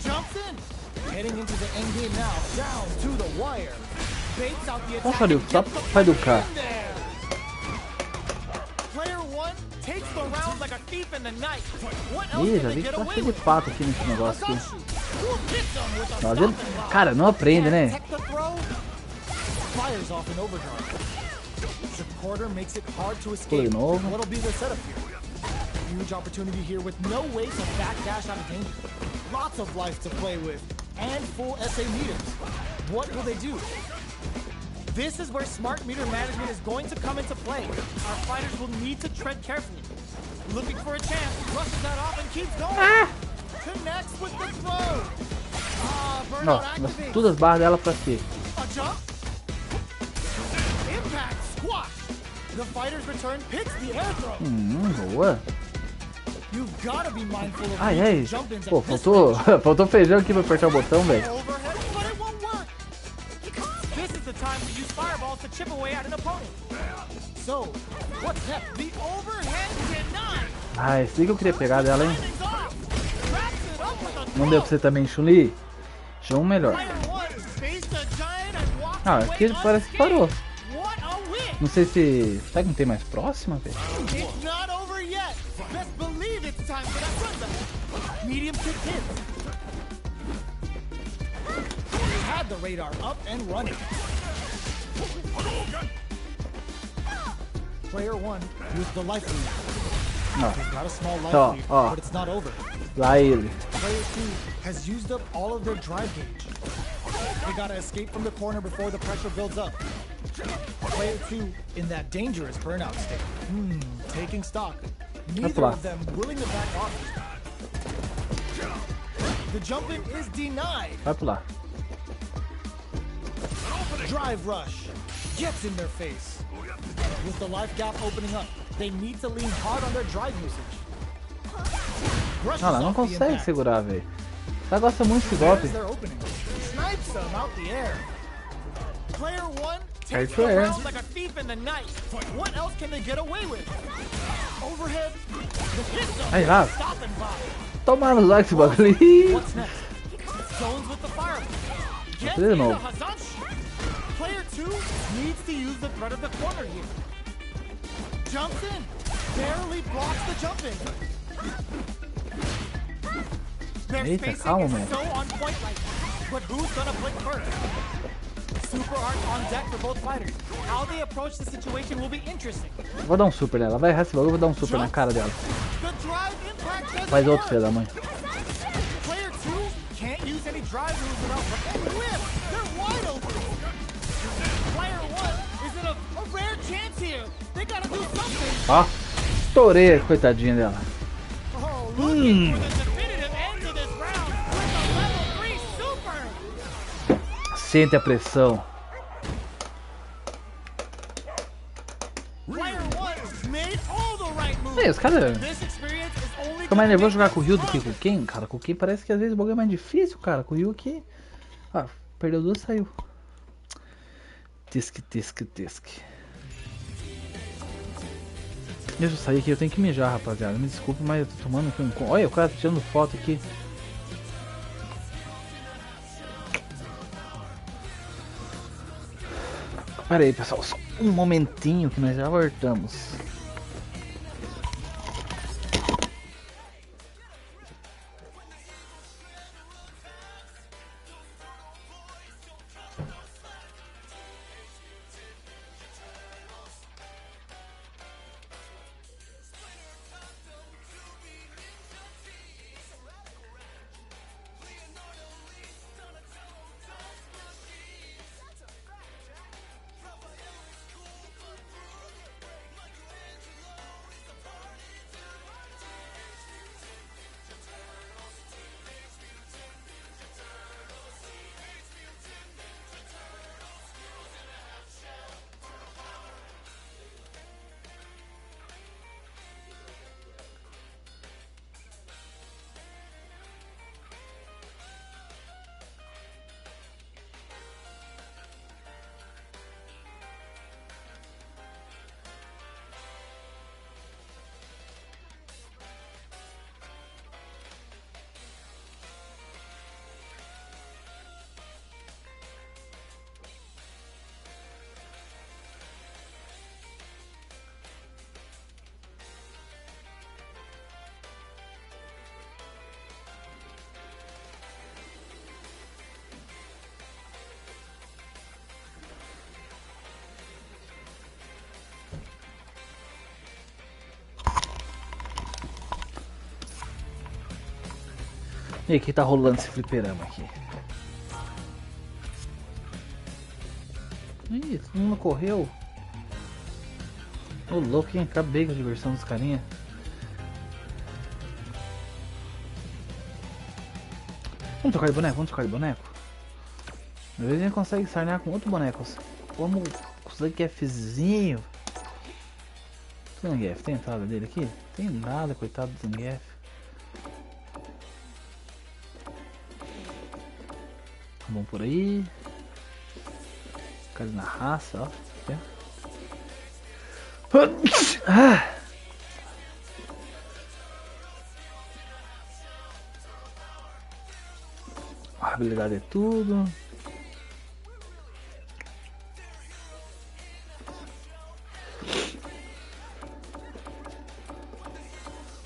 Jumps in. Heading into the end game now. Down to the wire. Baits out the attack. Nossa, Liu, and só gets the pra punch educar. in there. Player 1 takes the round like a thief in the night. What else Ih, can já they vi que get tá away cheio de with? pato aqui nesse negócio aqui. Agashi, who hits them with a Tá stop vendo? and block. Cara, não aprende, né? Can't protect the throw. Fires off in overdrive. The quarter makes it hard to escape. de novo. What'll be the setup here? Huge opportunity here with no way to backdash out of danger. Lots of life to play with and full SA meters. What will they do? This is where smart meter management is going to come into play. Our fighters will need to tread carefully. Looking for a chance, brushes that off and keeps going. Connects with the throw. Ó, Burnout mas activates. todas as barras dela pra quê? A jump. Impact squash. The fighter's return picks the air throw. Boa. You've got to be mindful of Ai, reaching ai. jump-ins Pô, at this faltou, range. faltou feijão aqui pra apertar o botão, velho. Overhead, but it won't work. This is the time to use fireballs to chip away at an opponent. So, what's next? The overhead denied. Ah, esse aí que eu queria pegar dela, hein? Timing's off. Wraps it up with a Não deu pra você também, Chun-Li? Deixa um melhor. Player 1 faced the giant and walked Ah, away aqui parece que parou. unscathed. What a win. Não sei se... Será que não tem mais próxima, velho? It's not over yet. Best believe it's time for that runback. Medium kick hit. Had the radar up and running. Player 1 used the life lead. Ó, He's got a small life Ó, lead, ó. but it's not over. lá ele. Player 2 has used up all of their drive gauge. They gotta escape from the corner before the pressure builds up. Player 2 in that dangerous burnout state. Taking stock. Neither lá. of them willing to back off. The jump in is denied. Vai pular. Drive rush. gets in their face. With the life gap opening up, they need to lean hard on their drive usage. Olha lá, não consegue segurar, velho. Ela gosta muito desse golpe. Snipes them out the air. Player 1 takes to the air. round like a thief in the night. What else can they get away with? Overhead. The hit zone. Aí lá. Stopping by. Toma no like esse bagulho. What's next? Zones with the fire. Get de in novo. the Hazanshi. Player 2 needs to use the threat of the corner here. Jumps in. Barely blocks the jumping. Their Eita, spacing calma, is man. so on point right now. But who's gonna blink first? Super art on deck for both fighters. How they approach the situation will be interesting. Vou dar um super nela. Vai errar esse bagulho, eu vou dar um super na cara dela. The drive impact doesn't Faz outro, work. filho da mãe. Player 2 can't use any drive moves without whip. They're wide open. Player 1 is in a rare chance here. They gotta do something. Ó, estourei a coitadinha dela. Oh, looking for the definitive end to this round with a level 3 super. Sente a pressão. Player 1 made all the right moves. Ei, os caras This experience is only ficam mais nervosos jogar com o Ryu do que com o Ken, cara. Com o Ken parece que às vezes o bagulho é mais difícil, cara. Com o Ryu aqui. Ah, perdeu duas, saiu. Tisque. Deixa eu sair aqui, eu tenho que mijar, rapaziada. Me desculpe, mas eu tô tomando aqui um... Olha, o cara tá tirando foto aqui. Pera aí, pessoal, só um momentinho que nós já voltamos. E aí, o que tá rolando esse fliperama aqui? Ih, todo mundo correu. Ô louco, hein? Acabei com a diversão dos carinha. Vamos trocar de boneco? Às vezes a gente consegue sarnear com outro boneco. Vamos com o Zangiefzinho. Zangief, tem entrada dele aqui? Tem nada, coitado do Zangief. Vamos por aí. Ficar na raça, ó. Ah. A habilidade é tudo.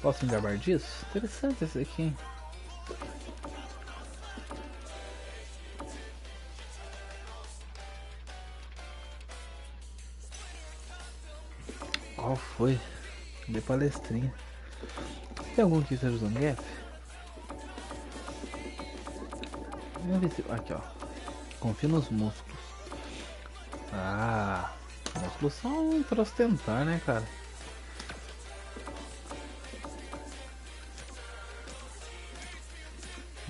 Posso me gabar disso? Interessante esse aqui, hein? Qual foi? Dei palestrinha. Tem algum que seja usando Zangief? Vamos ver se... Aqui, ó. Confia nos músculos. Ah, músculos são para ostentar, né, cara?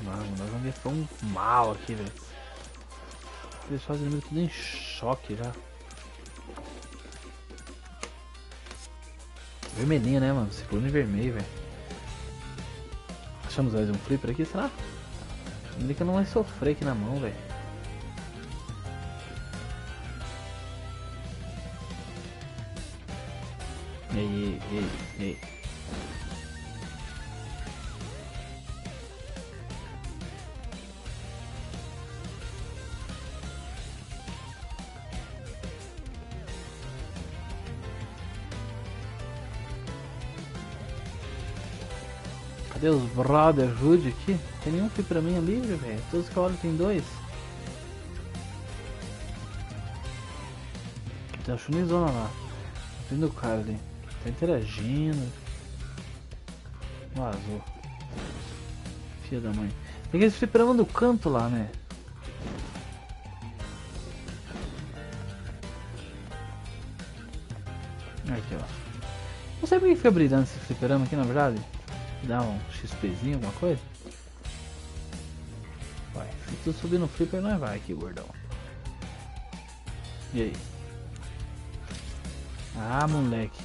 Mano, nós vamos ver se foi mal aqui, velho. Deixar os inimigos tudo em choque já. Vermelhinho, né, mano? Ciclone vermelho, velho. Achamos mais um flipper aqui, será? Ele que não vai sofrer aqui na mão, velho. Ei. Cadê os brother Rude aqui? Tem nenhum pra mim livre, velho. Todos que eu olho tem dois. Tem a Chunizona lá. Vendo o cara ali. Tá interagindo. Vazou. Filha da mãe. Tem aqueles fliperama no canto lá, né? Aqui, ó. Não sei por que fica brilhando esse fliperama aqui, na verdade. Dá um XPzinho, alguma coisa? Vai, se tu subir no flipper, não vai aqui, gordão. E aí? Ah, moleque.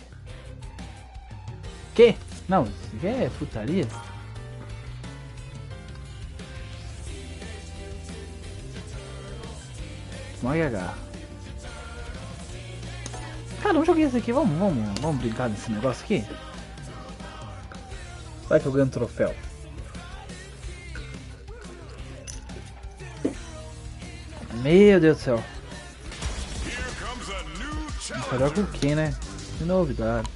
Que? Não, isso aqui é putaria? H. Cara, vamos jogar esse aqui, vamos brincar nesse negócio aqui? Vai que eu ganho troféu. Meu Deus do céu. Melhor com o que, né? Que novidade.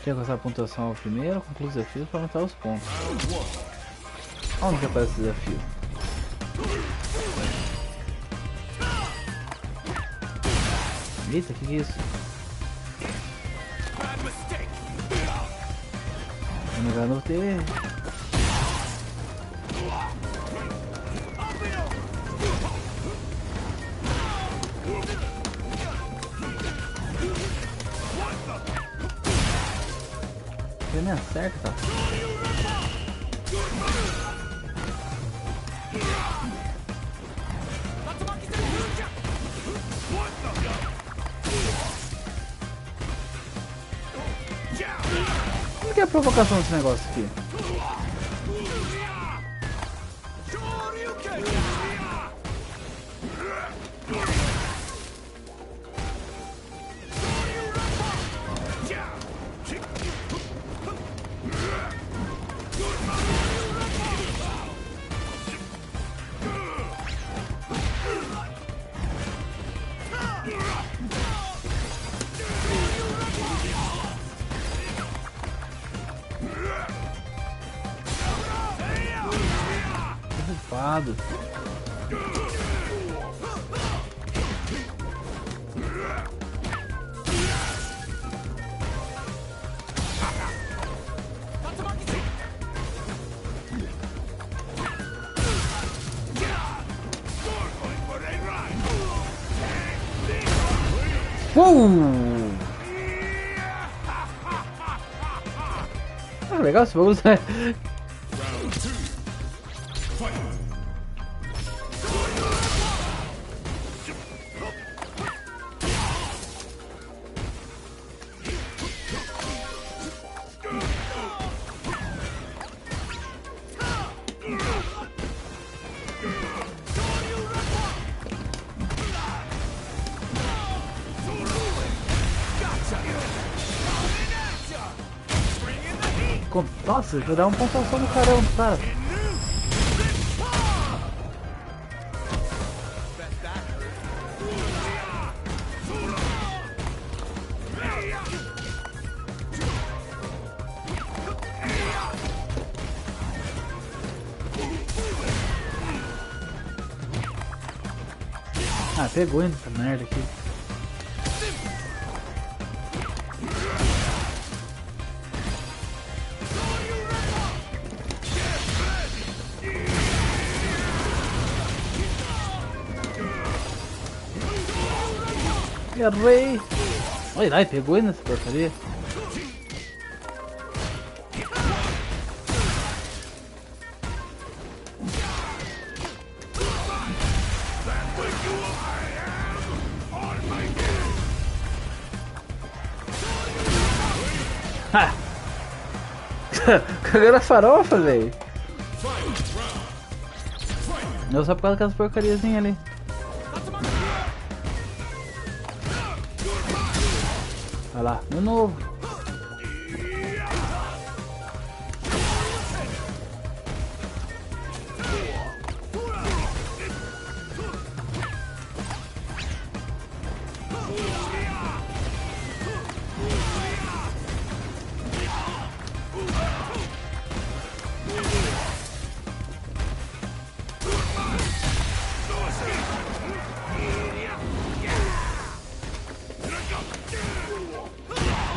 Quer alcançar a pontuação ao primeiro, conclui o desafio para aumentar os pontos. Onde que aparece o desafio? Eita, que é isso? Eu não garotei. Ele me acerta, tá? Como que é a provocação desse negócio aqui? Ocupado. Ah, legal esse bagulho. Nossa, vou dar um pontuação no caramba, cara. Ah, pegou ainda essa merda aqui. Errei! Olha lá, pegou aí nessa porcaria. Ha! Cagando a farofa, velho. Não só por causa daquelas porcariazinhas ali. Olha lá, de novo.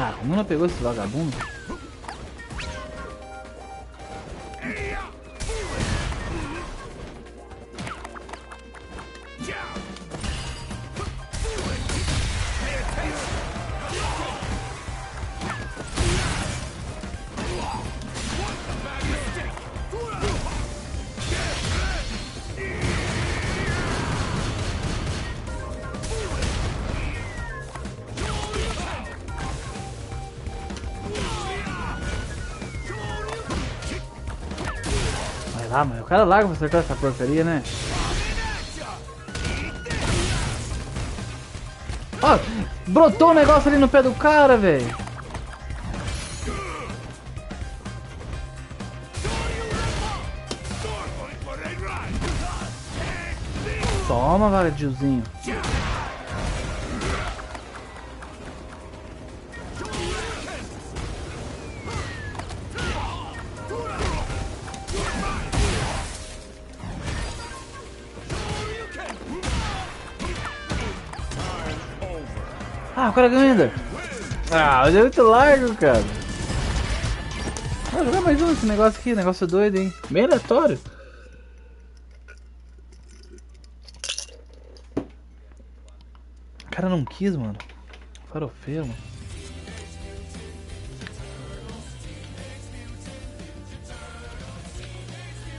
Ah, como não pegou esse vagabundo? Ah, mas o cara larga pra acertar essa porcaria, né? Ó, brotou um negócio ali no pé do cara, velho. Toma, varadiozinho. Ah, o cara ganhou ainda. Ah, mas é muito largo, cara. Vou jogar mais um esse negócio aqui, negócio doido, hein? Bem aleatório. O cara não quis, mano. Farofeiro, mano.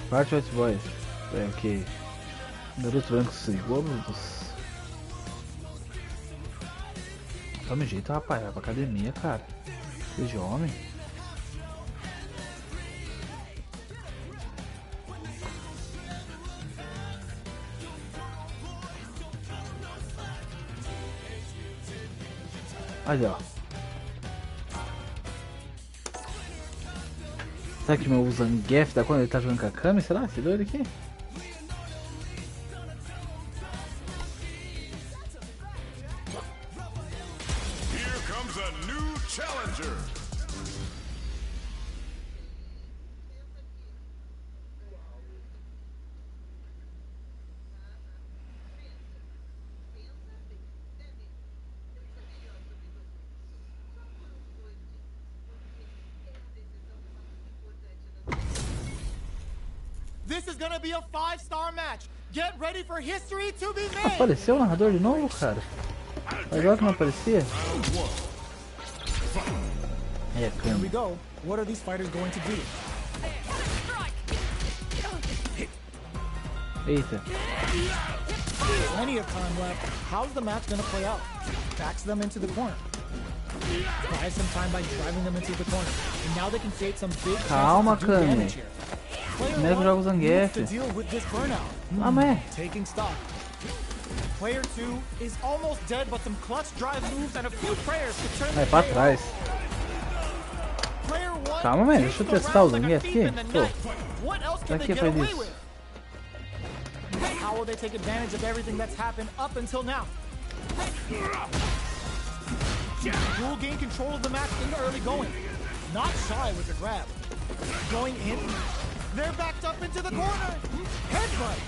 Part White Boys. É o que? Garoto branco se ligou, meu Deus. Tome jeito, rapaz, vai pra academia, cara. Seja homem. Aí, ó. Será que meu Zangief dá quando ele tá jogando com a Kami? Será? Esse doido aqui? This is gonna be a 5-star match. Get ready for history to be made. Apareceu o narrador de novo, cara? Agora que não aparecia? É, Here we go. What are these fighters going to do? Eita. Plenty of time left. How's the match gonna play out? Backs them into the corner. Buys some time by driving them into the corner. And now they can create some big Calma, chances to do Kami. damage here. Primeiro jogo Zangief. Ah, mas Taking stock. Player 2 is almost dead, but some clutch drive moves and a few prayers to turn vai pra trás. Calma, velho. Deixa eu testar o Zangief aqui. Pô. Pra que faz isso? How will they take advantage of everything that's happened up until now? Will gain control of the match in the early going. Not shy with the grab. Going in. They're backed up into the corner. Headbutt.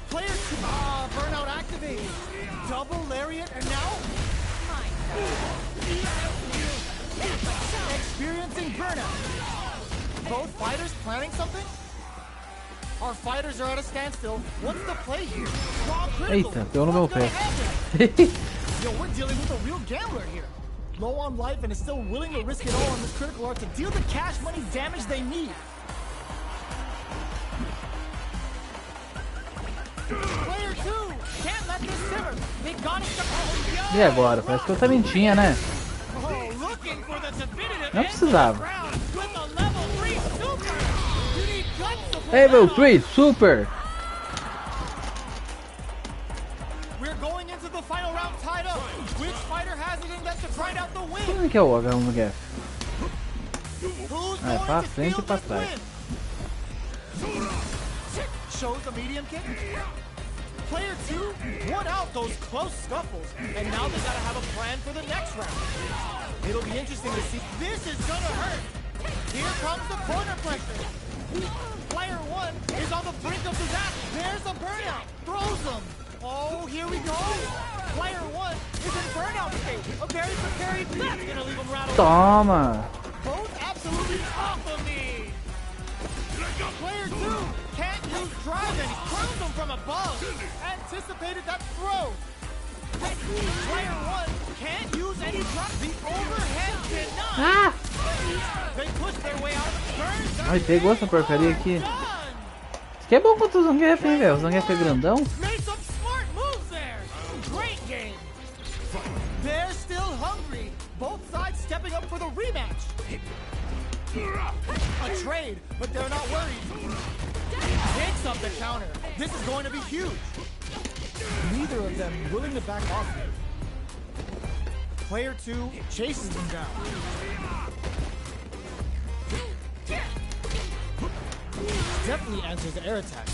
Player 2. Burnout activated. Double lariat and now. Experiencing burnout. Both fighters planning something? Our fighters are at a standstill. What's the play here? Eita, deu no meu pé. Yo, we're dealing with a real gambler here. Low on life and is still willing to risk it all on this critical art to deal the cash money damage they need. Player 2 can't let this E agora? Parece que eu também tinha, né? Não precisava. Level 3 Super! Como é que é o H1 no Gap? Ah, é pra frente e pra trás. Player 2 won out those close scuffles, and now they gotta have a plan for the next round. It'll be interesting to see. This is gonna hurt. Here comes the corner pressure. Player 1 is on the brink of disaster. There's a burnout. Throws him. Oh, here we go. Player 1 is in burnout state. A very precarious that's gonna leave him rattled. Toma! Both absolutely off of me. Player 2 can't use drive and he throws him from above. Anticipated that throw. Player 1 can't use any drop. The overhead denied. Ah! They push their way out of the turn. Ai, pegou essa porcaria aqui. Isso aqui é bom contra o Zangief, hein, velho? O Zangief é grandão. Made some smart moves there. Great game. They're still hungry. Both sides stepping up for the rematch. A trade, but they're not worried. Takes up the counter. This is going to be huge. Neither of them willing to back off. Player 2 chases them down. Definitely answers the air attack.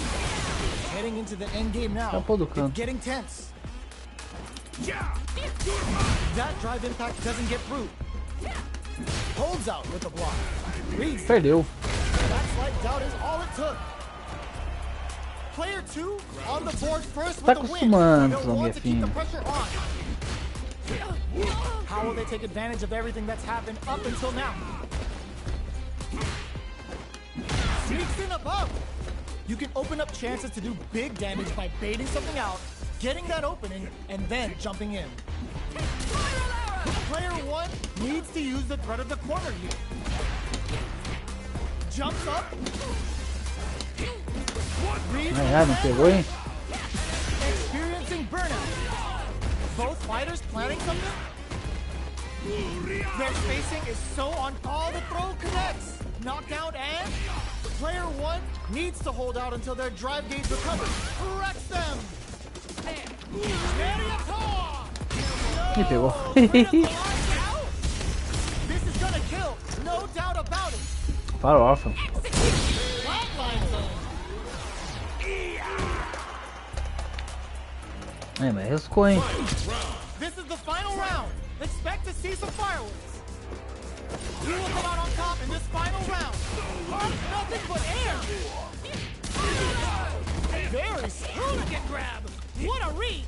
Heading into the end game now. It's getting tense. That drive impact doesn't get through. Holds out with the block. Perdeu. That slight doubt is all it took. Player 2 on the board first with the win. They'll want to keep the pressure on. How will they take advantage of everything that's happened up until now? Sneaks in above. You can open up chances to do big damage by baiting something out, getting that opening, and then jumping in. Player 1 needs to use the threat of the corner here. Jumps up. Não pegou, hein? Experiencing burnout. Both fighters planning something. Their spacing is so on. All the throw connects. Knockdown and player 1 needs to hold out until their drive gauge recovers. Wrecks them. Me pegou. This is gonna kill. No doubt about it. Farofa. É, mas riscou, hein? This is the final round. Expect to see some fireworks. Who will come out on top in this final round? Nothing but air. Very hooligan grab. What a read.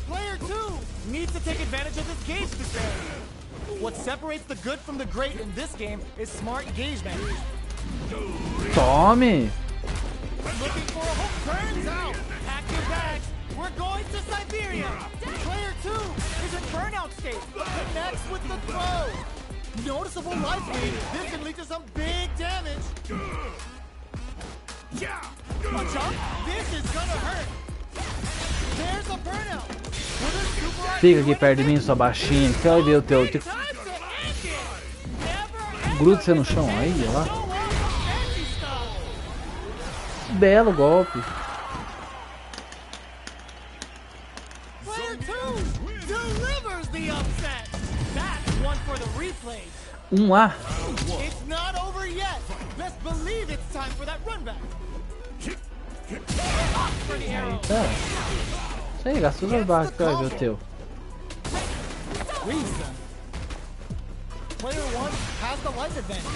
Player 2 needs to take advantage of this gauge disparity. What separates the good from the great in this game is smart gauge management. Tome! Looking for a hook. Turns out. Pack your bags. We're going to Siberia. Player 2 is in burnout state. Connects with the throw. Noticeable life lead. This can lead to some big damage. A jump. This is gonna hurt. There's a burnout. Fica aqui perto de mim, sua baixinha. Você vai ver o teu. Gruda você no chão. Aí, olha lá. Belo golpe. A. It's not over yet. Best believe it's time for that run back. Eita. Isso aí, gastou as barras que vai ver o teu. Player 1 has the life advantage.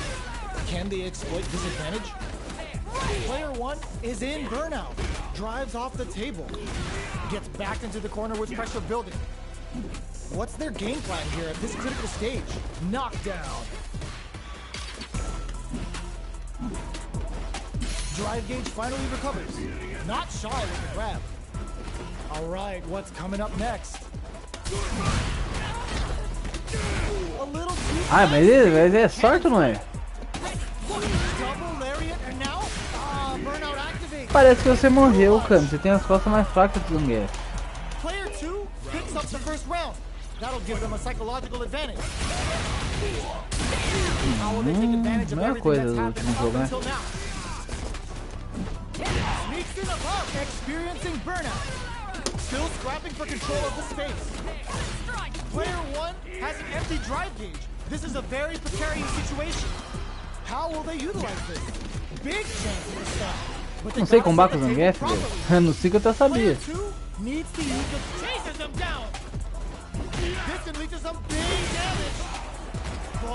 Can they exploit this advantage? Player 1 is in burnout. Drives off the table. Gets backed into the corner with pressure building. What's their game plan here at this critical stage? Knockdown. Drive gauge finally recovers. Not shy with the grab. All right, what's coming up next? A little too mas ele é sorte ou não é? Double lariat and now burnout activate. Parece que você morreu, cara. Você tem as costas mais fracas do Zangief. Player 2 2 picks up the first round. That'll give them a psychological advantage. How will they take advantage of everything that's happened up until now? Sneaks in above, experiencing burnout. Still scrapping for control of the space. Player 1 has an empty drive gauge. This is a very precarious situation. How will they utilize this? Big chance for stop. Não sei combar com o Zangief, velho. No 5 eu até sabia. Needs to use the chases him down. This can lead to some big damage.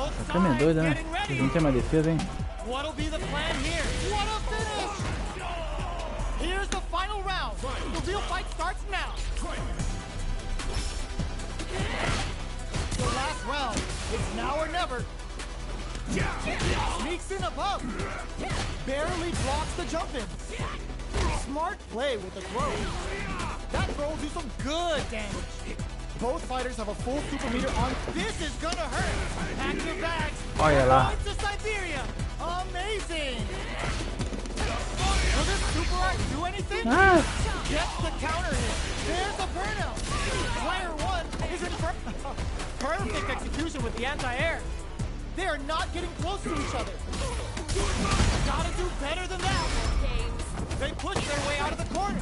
Essa câmera é doida, né? Eles não tem mais defesa, hein? What'll be the plan here? What a finish! Here's the final round. The real fight starts now. The last round. It's now or never. Sneaks in above. Barely blocks the jump in. Smart play with the throw. That throw will do some good damage. Both fighters have a full super meter on. This is gonna hurt. Pack your bags. Olha lá. Going to Siberia. Amazing. Will this super art do anything? Gets the counter hit. There's a burnout. Player 1 is in perfect execution with the anti-air. They are not getting close to each other. Gotta do better than that. They push their way out of the corner.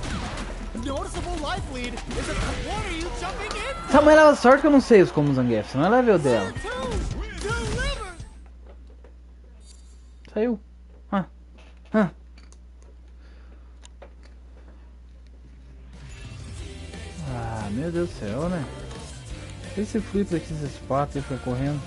Noticeable life lead. Is it what are you jumping in? Essa mulher leva sorte que eu não sei os como Zangief, senão é level dela. Saiu. Ah, meu Deus do céu, né? Esse flip aqui, esses patos aí, fica correndo.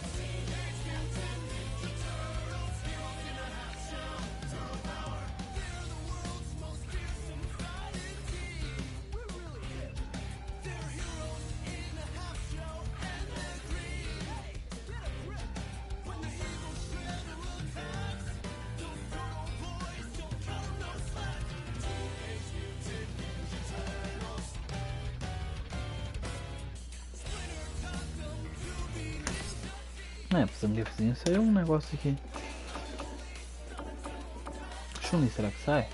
É, pro Zangiefzinho isso aí é um negócio aqui. Chun-Li, será que sai?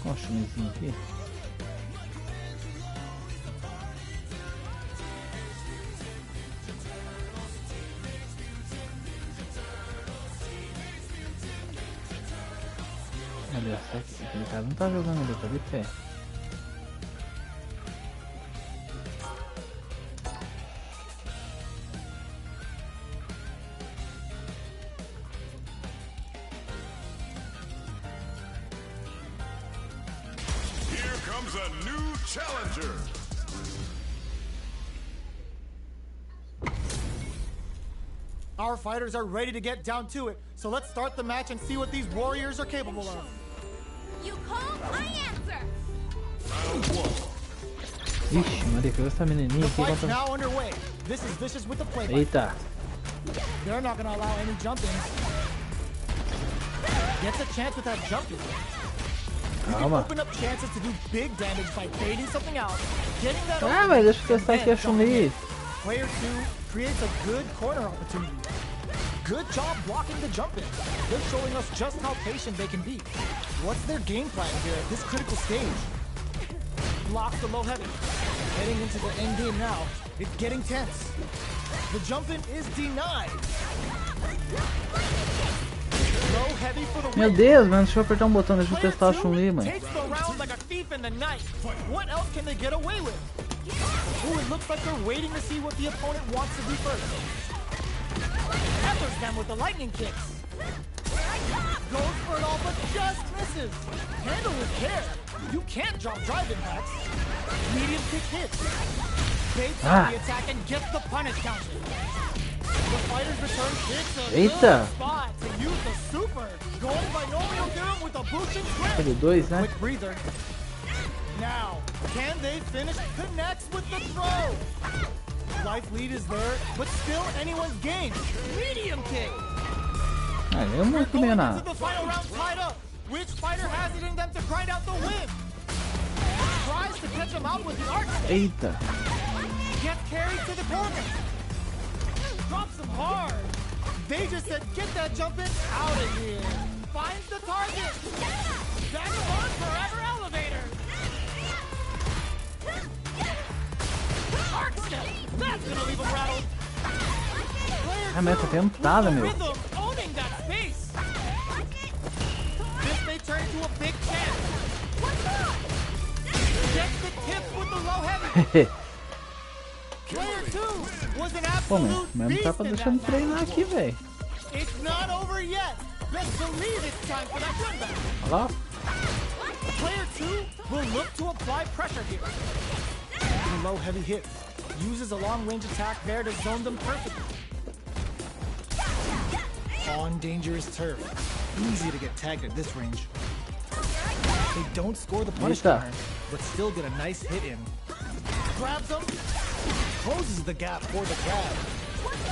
Olha o Chun-Lizinho aqui. Olha só que aquele cara não tá jogando ali, tá de pé. A new challenger. Our fighters are ready to get down to it, so let's start the match and see what these warriors are capable of. You call, I answer. Ixi, uma defesa dessa menininha aqui contra... contra... now underway. This is vicious with the play. Eita. They're not gonna allow any jump-ins. Gets a chance with that jump-in. You can open up chances to do big damage by baiting something out, getting that mas deixa eu testar aqui a Chun-Li. Player 2 creates a good corner opportunity. Good job blocking the jump-in. They're showing us just how patient they can be. What's their game plan here at this critical stage? Blocks the low heavy. Heading into the end game now. It's getting tense. The jump-in is denied. Meu Deus, mano, deixa eu apertar um botão, deixa eu testar a Chun-Li, mano. Eita! Cadê dois, né? Now, can they finish? Connects with the throw. Life lead is there, but still anyone's game. Medium kick. Eu não tô meio nada. The final round tied up. Which fighter has it in them to grind out the win? Tries to catch him out with the arc. Eita. Gets carried to the corner. Drops him hard. They just said, get that jumping out of here. Finds the target. Back on forever elevator. A meta tentada, meu. Pô, meu, mesmo tá pra deixar me treinar aqui, velho. Olha lá. Player 2 will look to apply pressure here. The low heavy hit uses a long range attack there to zone them perfectly. On dangerous turf. Easy to get tagged at this range. They don't score the punish counter, but still get a nice hit in. Grabs them, closes the gap for the grab.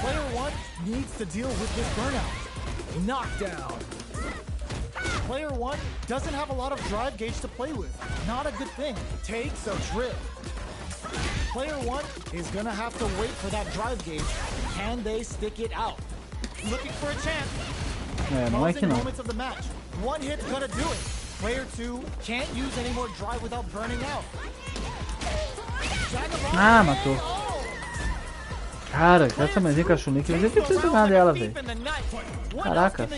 Player 1 needs to deal with this burnout. Knockdown. Player 1 doesn't have a lot of drive gauge to play with. Not a good thing. Takes a trip. Player 1 is gonna have to wait for that drive gauge. Can they stick it out? Looking for a chance. Closing moments of the match. One hit's gonna do it. Player 2 can't use any more drive without burning out. Ah, matou. Cara, essa mãezinha cachorrinha que eu preciso jogar dela, velho. Caraca.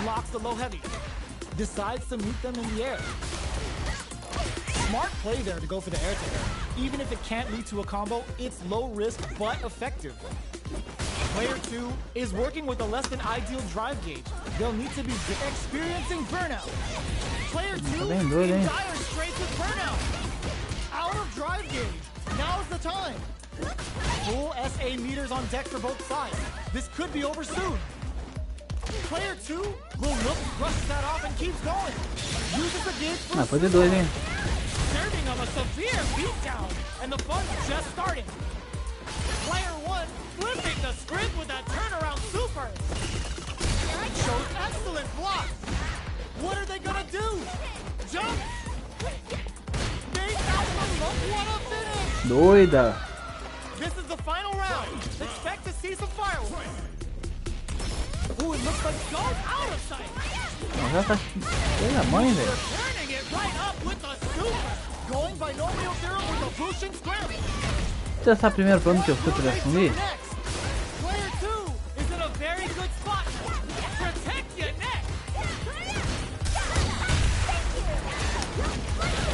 Blocks the low heavy. Decides to meet them in the air. Smart play there to go for the air to air. Even if it can't lead to a combo, it's low risk but effective. Player 2 is working with a less than ideal drive gauge. They'll need to be experiencing burnout. Player 2 in dire straits with burnout. Out of drive gauge. Now's the time. Full SA meters on deck for both sides. This could be over soon. Player 2 will look, brushes that off, and keeps going. Uses the gauge for serving them a severe beatdown, and the fun's just starting. Player 1 flipping the script with that turnaround super. Shows excellent block. What are they gonna do? Jump. What a finish. Doida. This is the final round. Expect to see some fireworks. Ooh, it looks like it goes out of sight. Já tá. Olha a mãe, velho. Turning it right up with the super. Going binomial theorem with a Bushin scramble. Essa primeira plano que eu fui pra assumir. Player 2 is in a very good spot. Protect your neck.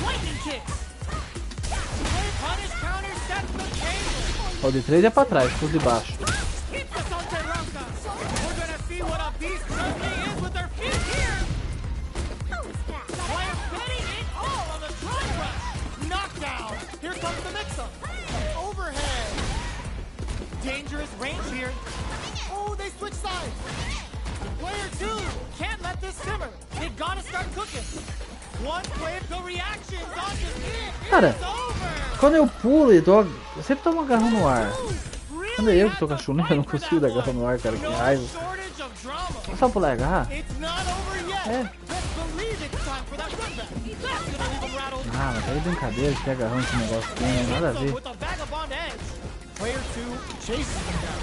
Lightning kicks. Punish counter sets the table. O de 3 é pra trás, os de baixo. Here comes the mix-up. Overhead. Dangerous range here. Oh, they switch sides. Player 2 can't let this simmer. They gotta start cooking. One wave, the reactions on this hit. Cara, quando eu pulo e dou, eu sempre tomo um agarrão no ar. Quando é eu que tô com a chulinha, eu não consigo dar agarrão no ar, cara. Que raiva. É só pular e agarrar? É. Ah, mas tá de brincadeira de ter agarrão esse negócio, tem nada a ver. Player 2 chases them down.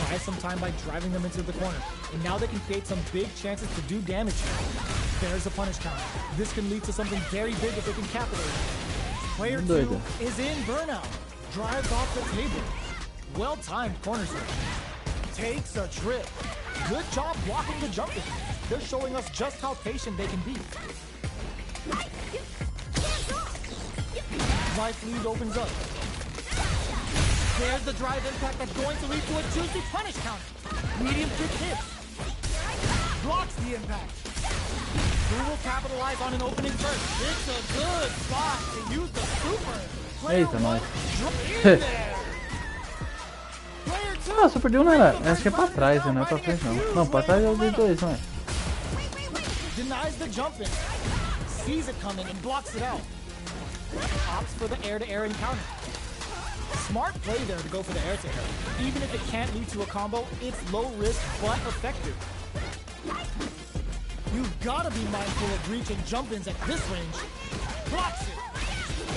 Buys some time by driving them into the corner. And now they can create some big chances to do damage here. There's a punish counter. This can lead to something very big if they can capitalize. Player 2 is in burnout. Drives off the table. Well-timed corners here. Takes a trip. Good job blocking the jumping. They're showing us just how patient they can be. Life lead opens up. There's the drive impact that's going to lead to a juicy punish counter. Medium quick hit. Blocks the impact. Who will capitalize on an opening first? It's a good spot to use the super. Eita, nós. Ah, Super Deal não era. Acho que é pra trás, não é pra frente não. Não, pra trás é o D2, não é? Denies the jump in. Sees it coming and blocks it out. Opts for the air-to-air encounter. Smart play there to go for the air-to-air. Even if it can't lead to a combo, it's low risk but effective. You've got to be mindful of reach and jump-ins at this range. Blocks it.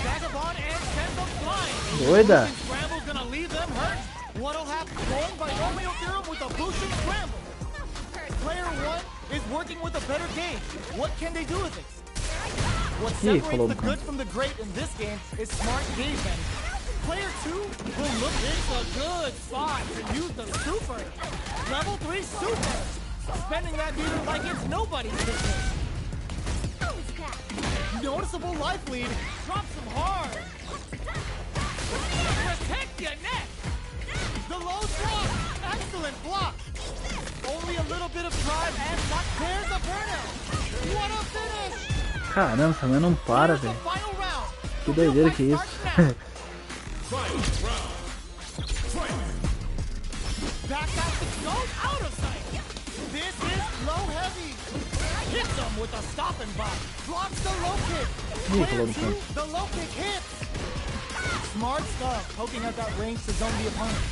Vagabond and sends them flying. Doida. Scramble's gonna leave them hurt. What'll happen? Going by Romeo Theorem with a Bushin scramble. Player 1 is working with a better gauge. What can they do with it? What separates the good from the great in this game is smart gauge management. Player 2 will look into a good spot to use the super. Level 3 super. Spending that meter like it's nobody's business. Noticeable life lead. Drops him hard. Protect your neck. The low drop. Excellent block. Only a little bit of drive and luck. There's a burnout. What a finish. Caramba, essa mulher não para, velho. Que doideira que é isso. Back out the goes out of sight. This is low heavy. Hits him with a stop and block. Blocks the low kick. Player 2, the low kick hits. Smart stuff, poking at that range to zone the opponent.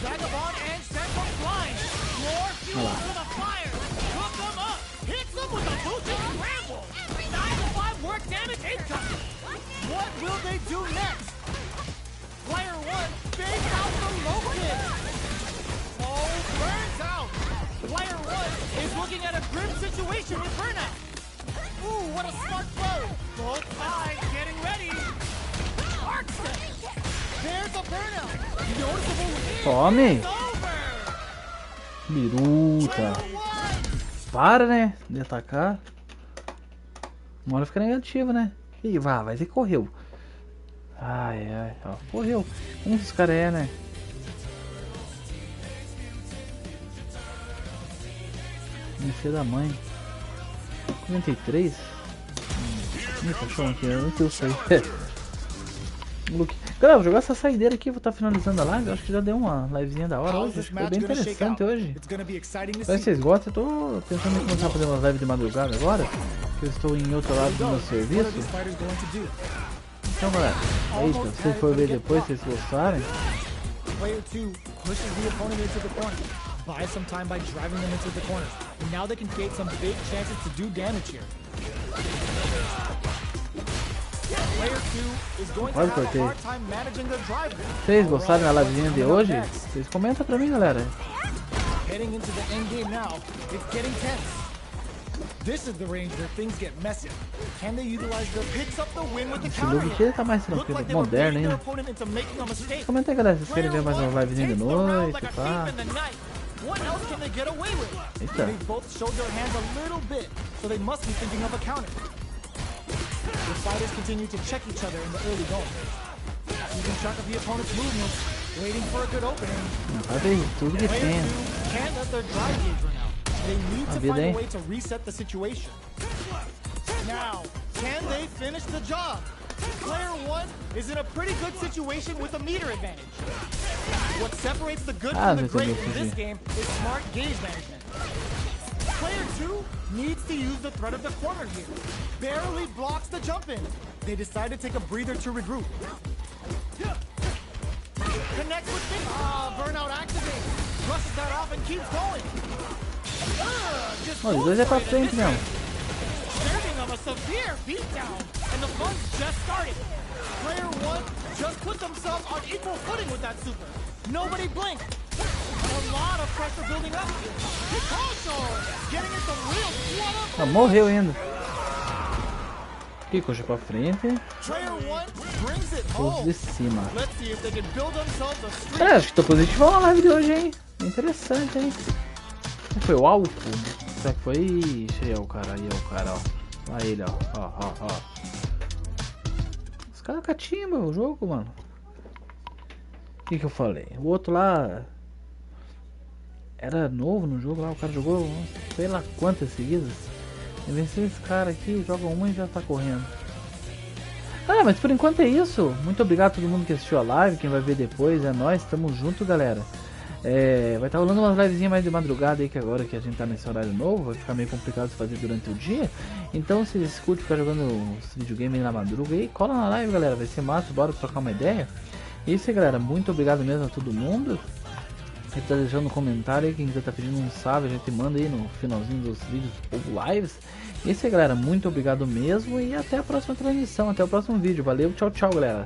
Vagabond and sent him flying. More fuel to the fire. Took him up. Hits him with a boosted scramble. 9-5 work damage incoming. What will they do next? Player 1 fakes out the low kick. Oh, burns out. Player 1 is looking at a grim situation with burnout. Ooh, what a smart throw. Both sides getting ready. Arc step. There's a burnout. Noticeable hit. Tome. It's over. Biruta. Para, né? De atacar. Uma hora fica negativo, né? Ih, vai ter que correu. Ai, ó, correu. Como que os caras é, né? Filho da mãe. 93? Cachorro aqui, eu não sei o que eu sei. Galera, vou jogar essa saideira aqui, vou estar finalizando a live. Eu acho que já deu uma livezinha da hora hoje. Acho que foi bem interessante hoje. Espero que vocês gostem. Eu tô pensando em começar a fazer umas lives de madrugada agora, que eu estou em outro lado do meu serviço. Então, galera, é isso. Se vocês forem ver depois, se vocês gostarem. Player 2 pushes the opponent into the corner. Buys some time by driving them into the corners. And now they can create some big chances to do damage here. Player 2 is going to have a hard time managing the drive. Vocês gostaram da livezinha de hoje? Vocês comentam pra mim, galera. Heading into the end game now. It's getting tense. This is the range where things get messy. Can they utilize the picks up the win with the counter? Esse jogo aqui tá mais tranquilo, moderno ainda. Comenta aí, galera, se vocês querem ver mais uma livezinha de noite, pá. What else can they get away with? Eita. They both showed their hands a little bit, so they must be thinking of a counter. The fighters continue to check each other in the early going. Keeping track of the opponent's movements, waiting for a good opening. Tudo que tem. Can't let their drive gauge run out. They need to find a way to reset the situation. Now, can they finish the job? Player 1 is in a pretty good situation with a meter advantage. What separates the good from the great in this game is smart gauge management. Player 2 needs to use the threat of the corner here. Barely blocks the jump in. They decide to take a breather to regroup. Connects with the burnout activates. Brushes that off and keeps going. Os dois é pra frente mesmo. Serving of a severe beatdown, and the fun's just started. Player 1 just put themselves on equal footing with that super. Nobody blinked. A lot of pressure building up. Picocho getting into real morreu ainda. Picocho pra frente. Todos de cima. É, acho que tô positivo na live de hoje, hein? Interessante, hein? Foi o alto? Será que foi? Ixi, aí é o cara, ó. Olha ele, ó. Os caras catimbam o jogo, mano. O que eu falei? O outro lá era novo no jogo lá, o cara jogou sei lá quantas seguidas. E venceu esse cara aqui, joga uma e já tá correndo. Ah, mas por enquanto é isso. Muito obrigado a todo mundo que assistiu a live, quem vai ver depois, é nóis, tamo junto, galera. Vai estar rolando umas livezinhas mais de madrugada aí, que agora que a gente tá nesse horário novo, vai ficar meio complicado de fazer durante o dia. Então se vocês curtem ficar jogando os videogames na madruga aí, cola na live, galera, vai ser massa, bora trocar uma ideia. E isso aí, galera, muito obrigado mesmo a todo mundo. Quem tá deixando um comentário aí, quem quiser tá pedindo um salve, a gente manda aí no finalzinho dos vídeos ou lives. E isso aí, galera, muito obrigado mesmo e até a próxima transmissão, até o próximo vídeo. Valeu, tchau, tchau, galera.